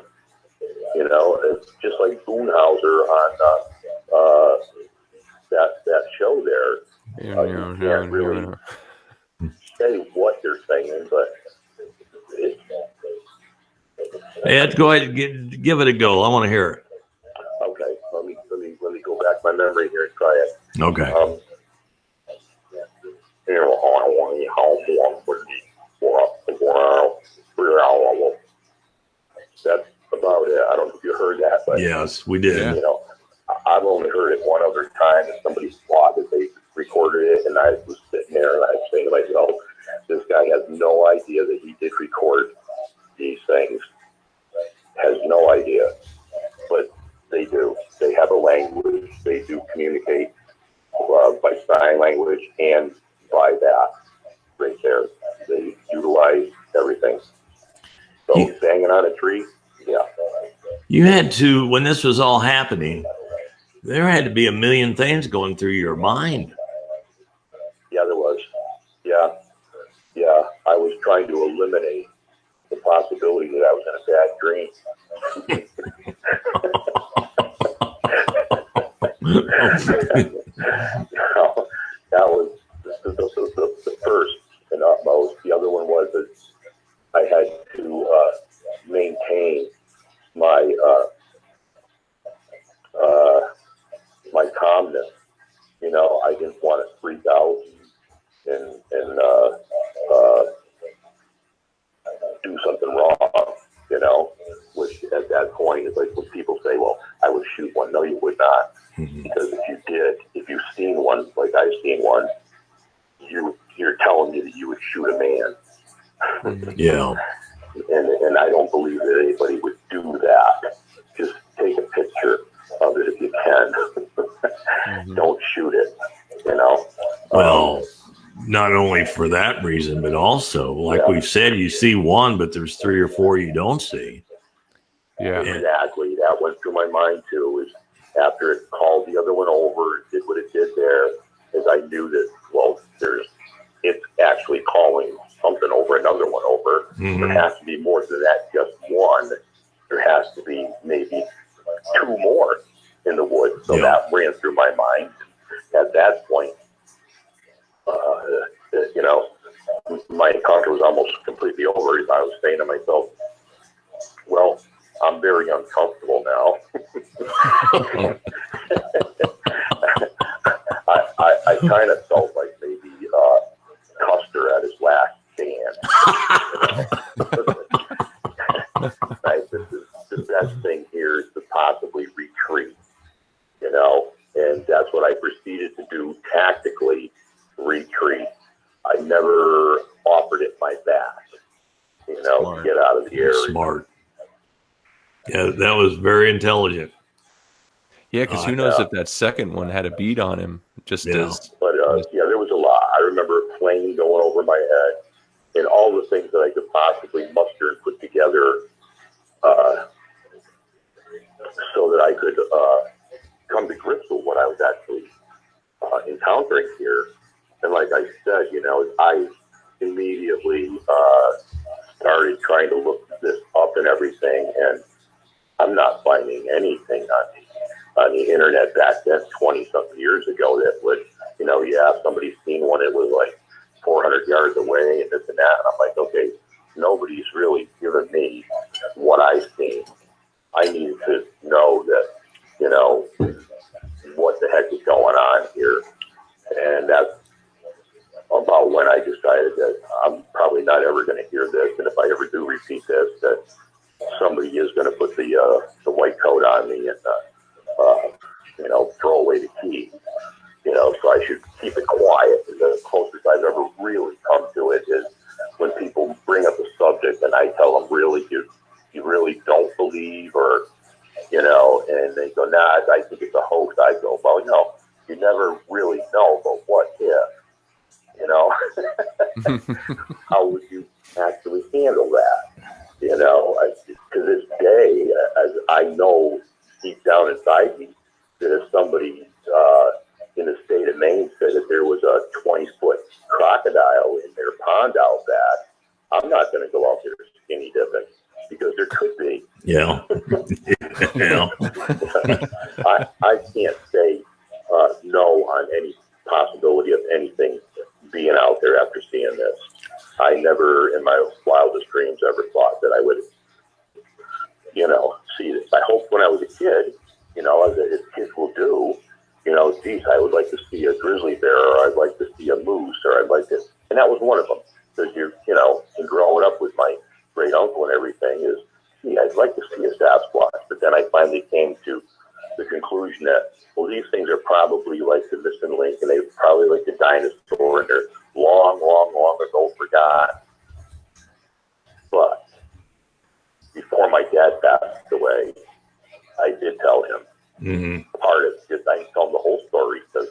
You know, it's just like Boonhauser on that show there. You can't really say what they're saying, but it's... Hey, Ed, go ahead and give it a go. I want to hear it. Okay, let me go back my memory here and try it. Okay. That's about it. I don't know if you heard that, but Yes, we did. you know, I've only heard it one other time, and somebody thought that they recorded it, and I was sitting there and I was saying to myself, this guy has no idea that he did record these things. Has no idea, but they do. They have a language. They do communicate by sign language and by that right there. They utilize everything. So banging on a tree, yeah. You had to, when this was all happening, there had to be a million things going through your mind. Yeah, there was. Yeah. I was trying to eliminate the possibility that I was in a bad dream. That was the first and utmost. The other one was that I had to maintain my my calmness. You know, I didn't want to freak out and do something wrong. You know, which at that point is like when people say, "Well, I would shoot one." No, you would not, because if you did, if you've seen one like I've seen one, you're telling me that you would shoot a man. Yeah. And I don't believe that anybody would do that. Just take a picture of it if you can. Don't shoot it, you know. Well, not only for that reason, but also, like we've said, you see one, but there's 3 or 4 you don't see. Yeah. Exactly. That went through my mind too. Is after it called the other one over, it did what it did there, is I knew that, well, it's actually calling something over, another one over. There has to be more than that, just one. There has to be maybe 2 more in the woods. So that ran through my mind. At that point, you know, my encounter was almost completely over. I was saying to myself, well, I'm very uncomfortable now. I kind of felt like maybe Custer at his last stand. Right? The best thing here is to possibly retreat, you know, and that's what I proceeded to do tactically, retreat. I never offered it my back, you know, to get out of the area. Smart. Yeah, that was very intelligent. Yeah, because who knows if that second one had a bead on him, just as... But, there was a lot. I remember a plane going over my head and all the things that I could possibly muster and put together so that I could come to grips with what I was actually encountering here. And like I said, you know, I immediately started trying to look this up and everything, and I'm not finding anything on the internet back then, 20-something years ago, that would, you know, if somebody's seen one, it was like 400 yards away and this and that. And I'm like, okay, nobody's really given me what I've seen. I need to know that, you know, what the heck is going on here. And that's about when I decided that I'm probably not ever going to hear this. And if I ever do repeat this, that somebody is going to put the white coat on me and, you know, throw away the key. You know, so I should keep it quiet. And the closest I've ever really come to it is when people bring up a subject and I tell them, really, you really don't believe, or, you know, and they go, nah, I think it's a hoax. I go, well, no, you never really know, but what if? You know, how would you actually handle that? You know, to this day, as I know deep down inside me, that if somebody in the state of Maine said out there skinny dipping, because there could be. Yeah. Yeah. I can't say no on any possibility of anything being out there after seeing this. I never in my wildest dreams ever thought that I would, see this. I hoped when I was a kid, as kids will do, geez, I would like to see a grizzly bear, or I'd like to see a moose, or I'd like to, and that was one of them. Because and growing up with my great uncle and everything is, gee, I'd like to see a Sasquatch. But then I finally came to the conclusion that, well, these things are probably like the missing link, and they're probably like the dinosaur, and they're long, long, long ago forgotten. But before my dad passed away, I did tell him part of it. I didn't tell him the whole story because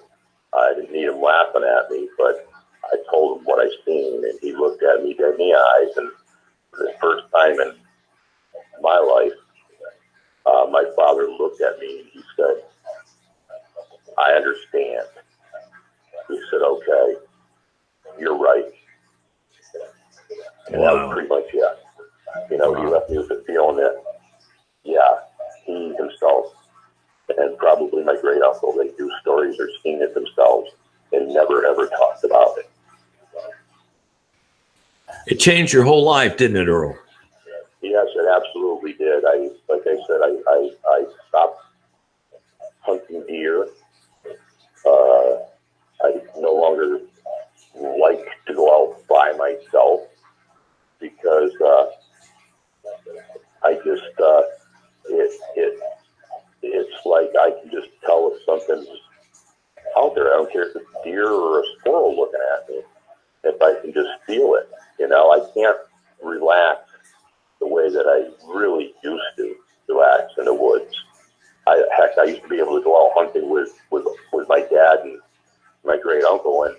I didn't need him laughing at me, but I told him what I seen, and he looked at me dead in the eyes, and for the first time in my life, my father looked at me and he said, I understand. He said, okay, you're right. And that was pretty much it. He left me with the feeling that, yeah, he himself and probably my great uncle, they do stories or seen it themselves and never ever talked about it. It changed your whole life, didn't it, Earl? Yes, it absolutely did. Like I said, I stopped hunting deer. I no longer like to go out by myself because I just it's like I can just tell if something's out there. I don't care if it's a deer or a squirrel looking at me. If I can just feel it, I can't relax the way that I really used to relax in the woods. I used to be able to go out hunting with my dad and my great uncle, and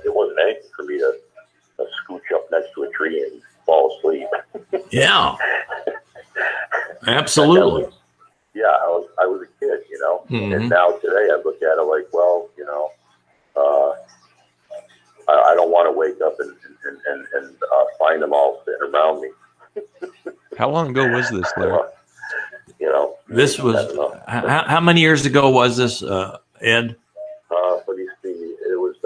it wasn't anything for me to scooch up next to a tree and fall asleep. Yeah, absolutely. I was a kid, and now today I look at it like, well, I don't want to wake up and find them all sitting around me. How long ago was this, Larry? This was how many years ago was this, Ed? Let me see. It was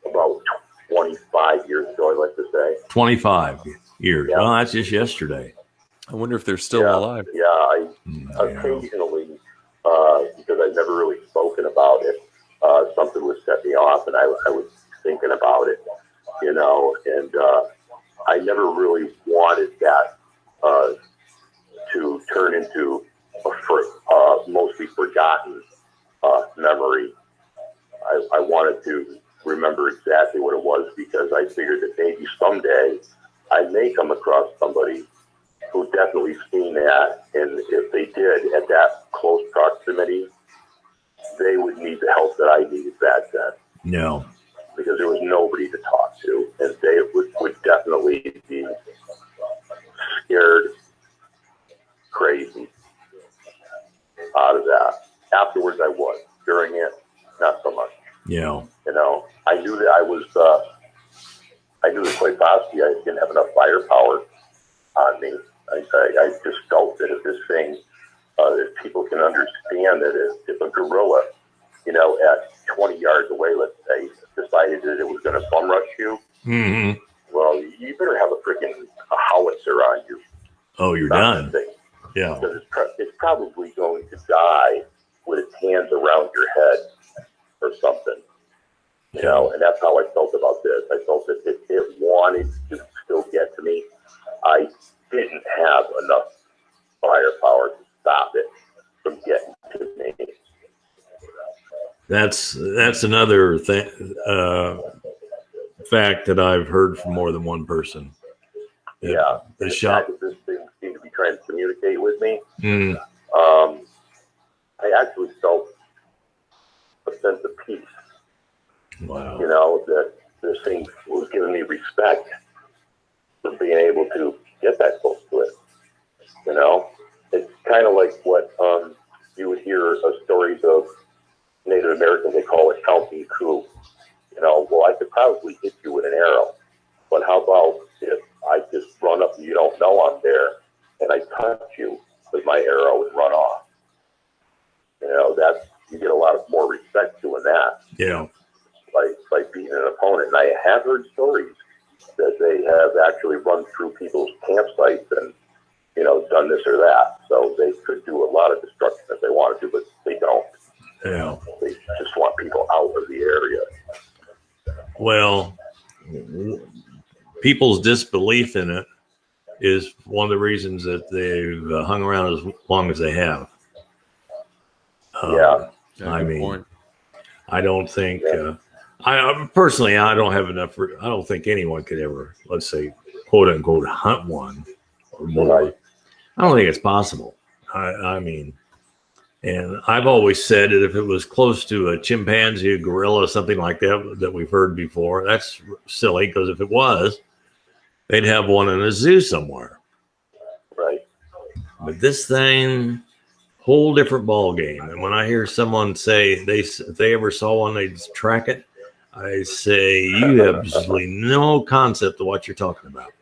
about 25 years ago, I'd like to say. 25 years. Yeah. Well, that's just yesterday. I wonder if they're still alive. Yeah, I occasionally, because I've never really spoken about it, something would set me off, and I was thinking about it, and I never really wanted that to turn into a mostly forgotten memory. I wanted to remember exactly what it was, because I figured that maybe someday I may come across somebody who definitely seen that, and if they did at that close proximity, they would need the help that I needed back then. No. Because there was nobody to talk to, and they would definitely be scared crazy out of that. Afterwards, I was. During it, not so much. Yeah. I knew that I knew that quite possibly I didn't have enough firepower on me. I just felt that if this thing, if people can understand that if a gorilla, at 20 yards away, let's say, decided that it was going to bum rush you, well, you better have a freaking howitzer on you. Oh, you're done. Yeah. Because it's probably going to die with its hands around your head or something. And that's how I felt about this. I felt that it wanted to still get to me. I didn't have enough firepower to stop it from getting to me. That's another fact that I've heard from more than one person. Yeah. The shot. This thing seemed to be trying to communicate with me. I actually felt a sense of peace. Wow. That this thing was giving me respect for being able to get that close to it. It's kind of like what you would hear stories of Native Americans. They call it counting coup. Well, I could probably hit you with an arrow, but how about if I just run up and you don't know I'm there and I touch you with my arrow and run off. You know, you get a lot of more respect doing that. Yeah. By beating an opponent. And I have heard stories that they have actually run through people's campsites and, you know, done this or that. So they could do a lot of destruction if they wanted to, but they don't. Yeah. They just want people out of the area. Well, people's disbelief in it is one of the reasons that they've hung around as long as they have. Yeah. I mean, I don't think, I personally, I don't have enough, I don't think anyone could ever, let's say, quote unquote, hunt one or more. Right. I don't think it's possible. I mean, and I've always said that if it was close to a chimpanzee, a gorilla, something like that we've heard before, that's silly, because if it was, they'd have one in a zoo somewhere. Right. But this thing, whole different ball game. And when I hear someone say if they ever saw one, they'd track it, I say you have absolutely no concept of what you're talking about.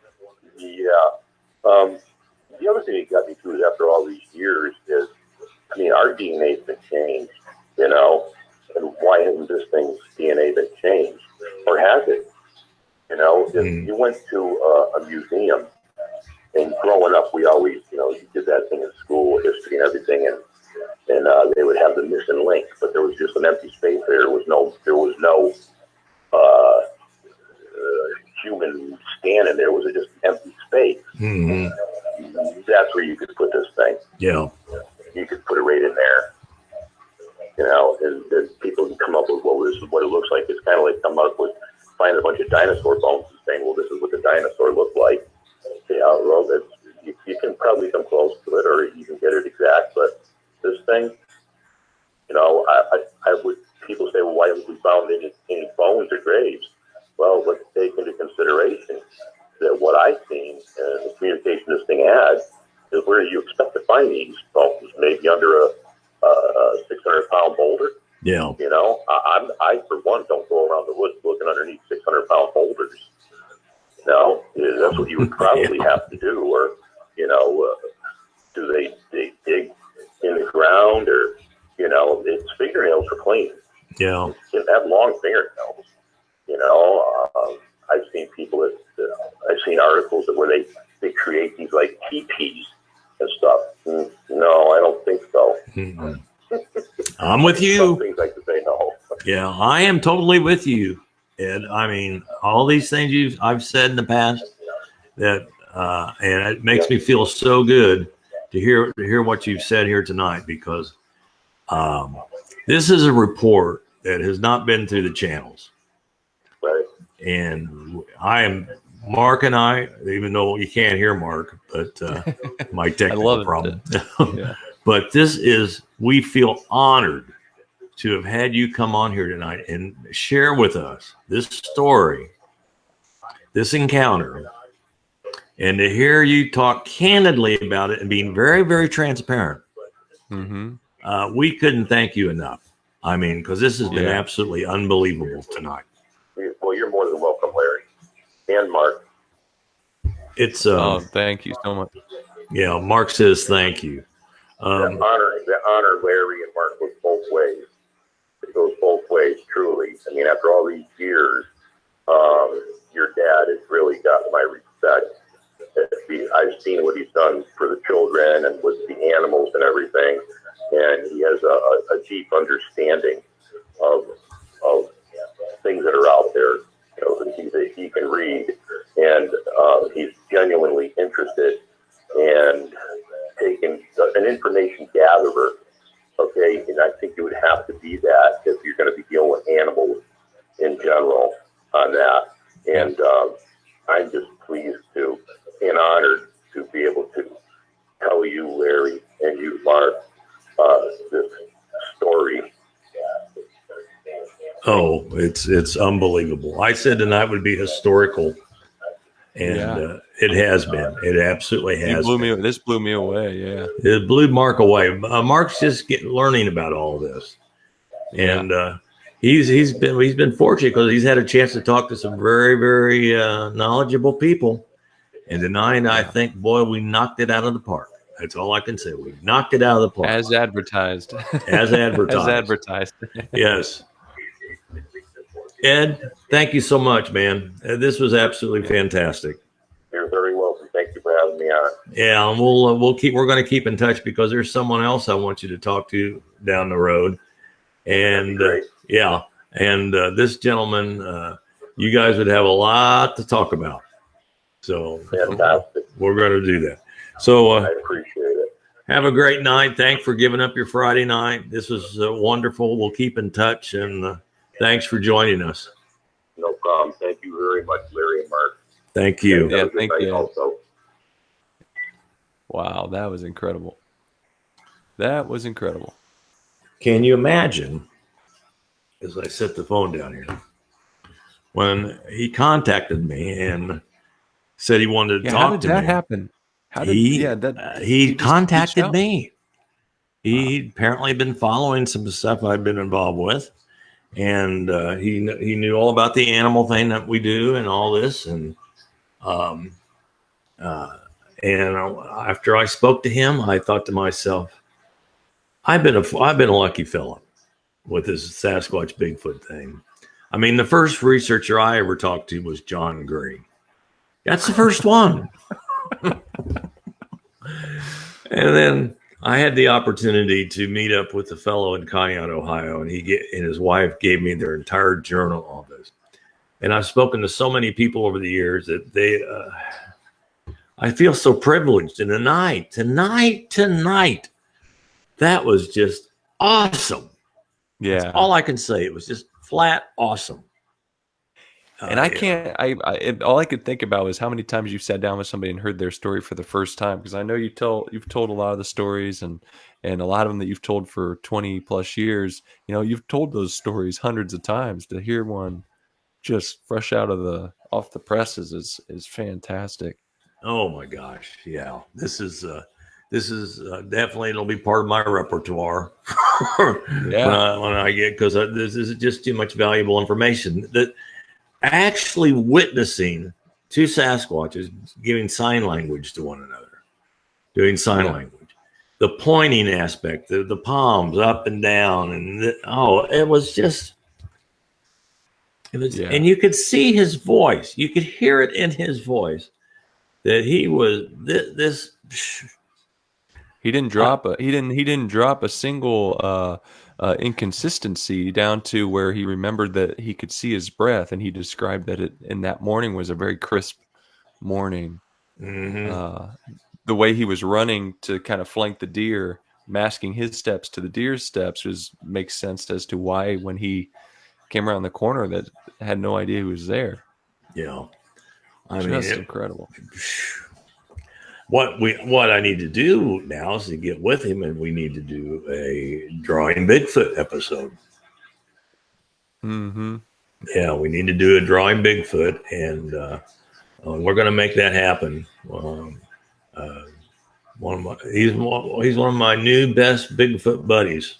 Yeah. The other thing that got me through it after all these years is, I mean, our DNA's been changed, you know, and why hasn't this thing's DNA been changed? Or has it? You know, if you went to a museum, and growing up, we always, you know, you did that thing in school, history and everything, and they would have the missing link, but there was just an empty space there. There was no human standing there. It was just an empty space. Mm-hmm. That's where you could put this thing. Yeah. You could put it right in there. You know, and people can come up with, well, this is what it looks like. It's kind of like coming up with finding a bunch of dinosaur bones and saying, well, this is what the dinosaur looked like. Yeah, well, you can probably come close to it, or you can get it exact. But this thing, you know, I would. People say, well, why haven't we found any bones or graves? Well, let's take into consideration that what I've seen and the communication this thing had is where you expect to find these bones, maybe under a 600-pound boulder. Yeah. You know, I for one don't go around the woods looking underneath 600-pound boulders. No, that's what you would probably have to do. Or, you know, do they dig in the ground, or, you know, its fingernails are clean. Yeah. It have long fingernails. You know, I've seen people I've seen articles where they create these like teepees and stuff. No, I don't think so. Mm-hmm. I'm with you. Some things like to say no. Yeah, I am totally with you, Ed. I mean, all these things I've said in the past, that and it makes me feel so good to hear what you've said here tonight, because this is a report that has not been through the channels. Right. And Mark and I, even though you can't hear Mark, but my technical problem. Yeah. But we feel honored to have had you come on here tonight and share with us this story, this encounter, and to hear you talk candidly about it and being very, very transparent. Mm-hmm. We couldn't thank you enough. I mean, because this has been absolutely unbelievable tonight. Well, you're more than welcome, Larry and Mark. It's thank you so much. Yeah, Mark says thank you. The honor Larry and Mark goes both ways. It goes both ways, truly. I mean, after all these years, your dad has really got my respect. I've seen what he's done for the children and with the animals and everything, and he has a deep understanding of things that are out there, you know, that he can read, and he's genuinely interested and taking an information gatherer. Okay, and I think you would have to be that if you're going to be dealing with animals in general on that. And I'm just pleased to and honored to be able to tell you, Larry, and you, Mark, this story. Oh, it's unbelievable. I said tonight would be historical, and it has been. It absolutely has. This blew me away. Yeah, it blew Mark away. Mark's just learning about all this, and he's been fortunate because he's had a chance to talk to some very, very knowledgeable people, And tonight, I think, boy, we knocked it out of the park. That's all I can say. We knocked it out of the park. As advertised. As advertised. As advertised. Yes. Ed, thank you so much, man. This was absolutely fantastic. You're very welcome. Thank you for having me on. Yeah, and we're going to keep in touch because there's someone else I want you to talk to down the road. And this gentleman, you guys would have a lot to talk about. So Fantastic. we're going to do that. So I appreciate it. have a great night. Thanks for giving up your Friday night. This was wonderful. We'll keep in touch, and thanks for joining us. No problem. Thank you very much, Larry and Mark. Thank you. Yeah, thank you. Also. Wow, that was incredible. That was incredible. Can you imagine, as I set the phone down here, when he contacted me and said he wanted to talk how did to that me? happen? How did he contacted out? me. He'd apparently been following some stuff I've been involved with, and he knew all about the animal thing that we do and all this. And after I spoke to him, I thought to myself, I've been a lucky fella with this Sasquatch Bigfoot thing. I mean, the first researcher I ever talked to was John Green. That's the first one. And then I had the opportunity to meet up with a fellow in Conneaut, Ohio, and his wife gave me their entire journal on this. And I've spoken to so many people over the years that I feel so privileged. And tonight, that was just awesome. Yeah. That's all I can say. It was just flat awesome. And all I could think about was how many times you sat down with somebody and heard their story for the first time. Because I know you've told a lot of the stories and a lot of them that you've told for 20 plus years. You know, you've told those stories hundreds of times. To hear one just fresh off the presses is fantastic. Oh my gosh. Yeah. This is definitely, it'll be part of my repertoire. Yeah. when I get, because this is just too much valuable information that actually witnessing two Sasquatches giving sign language to one another, doing sign language, the pointing aspect, the palms up and down. And it was and you could see his voice. You could hear it in his voice that he was this. He didn't drop a single inconsistency down to where he remembered that he could see his breath, and he described that in that morning was a very crisp morning. Mm-hmm. The way he was running to kind of flank the deer, masking his steps to the deer's steps, makes sense as to why when he came around the corner that had no idea who was there. Yeah, incredible. What I need to do now is to get with him, and we need to do a Drawing Bigfoot episode. Mm-hmm. Yeah, we need to do a Drawing Bigfoot, and we're going to make that happen. He's one of my new best Bigfoot buddies.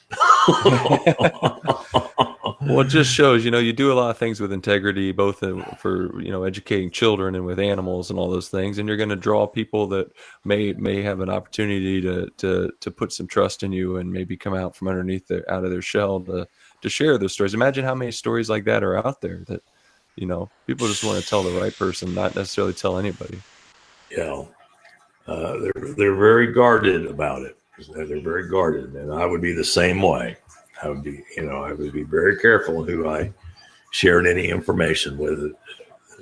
Well, it just shows, you do a lot of things with integrity, both for educating children and with animals and all those things, and you're going to draw people that may have an opportunity to put some trust in you and maybe come out from underneath out of their shell to share those stories. Imagine how many stories like that are out there that people just want to tell the right person, not necessarily tell anybody. Yeah, they're very guarded about it. They're very guarded, and I would be the same way. I would be very careful who I shared any information with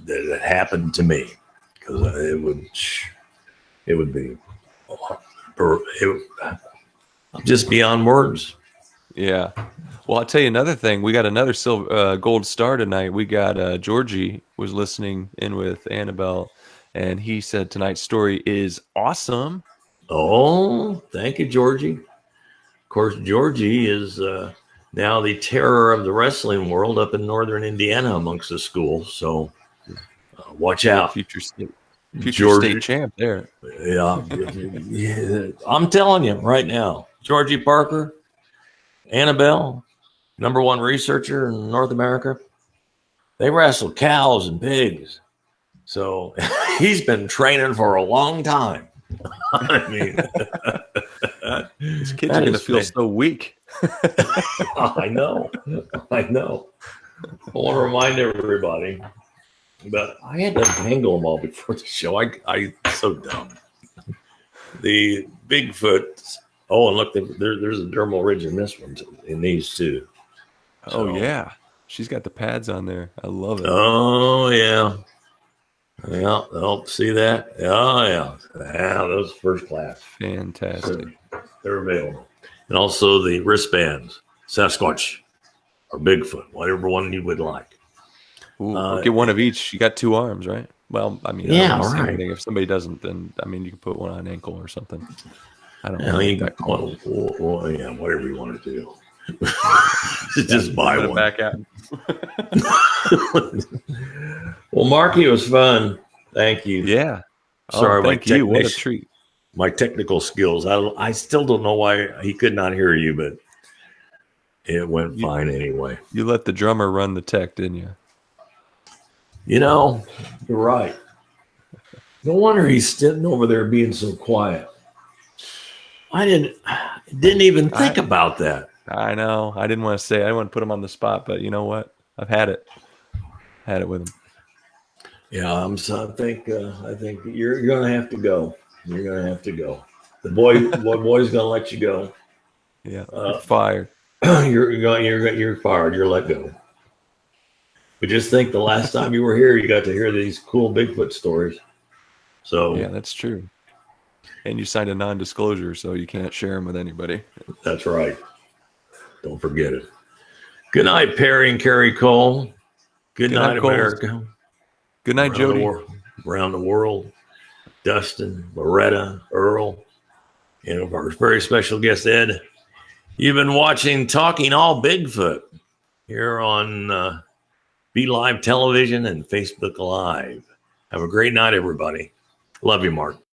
that happened to me, because it would be just beyond words. Yeah. Well, I'll tell you another thing. We got another gold star tonight. We got Georgie was listening in with Annabelle, and he said tonight's story is awesome. Oh, thank you, Georgie. Of course, Georgie is now the terror of the wrestling world up in northern Indiana amongst the schools. So watch out. Future state champ there. Yeah. I'm telling you right now, Georgie Parker, Annabelle, #1 researcher in North America, they wrestle cows and pigs. So He's been training for a long time. I mean, These kids are going to feel so weak. I know. I want to remind everybody, but I had to tangle them all before the show. I so dumb. The Bigfoot. Oh, and look, there's a dermal ridge in this one, in these two. So, oh, yeah. She's got the pads on there. I love it. Oh, yeah. Yeah. Oh, see that? Oh, yeah. Yeah, those first class. Fantastic. They're available. And also the wristbands, Sasquatch or Bigfoot, whatever one you would like. Ooh, get one of each. You got 2 arms, right? Well, I mean, yeah, right. If somebody doesn't, then, I mean, you can put one on an ankle or something. I don't know. Well, yeah, whatever you want to do. Just buy one. Back out. Well, Marky, it was fun. Thank you. Yeah. Sorry, thank you. What a treat. My technical skills. I still don't know why he could not hear you, but it went fine anyway. You let the drummer run the tech, didn't you? You know, you're right. No wonder he's sitting over there being so quiet. I didn't even think about that. I know. I didn't want to say. I didn't want to put him on the spot, but you know what? I've had it. Had it with him. Yeah, I think you're gonna have to go. You're gonna have to go. The boy's gonna let you go. Yeah, fired. You're fired. You're let go. But just think, the last time you were here, you got to hear these cool Bigfoot stories. So yeah, that's true. And you signed a non-disclosure, so you can't share them with anybody. That's right. Don't forget it. Good night, Perry and Carrie Cole. Good night, America. Good night, Jody. Around the world. Dustin, Loretta, Earl, and our very special guest, Ed. You've been watching Talking All Bigfoot here on Be Live Television and Facebook Live. Have a great night, everybody. Love you, Mark.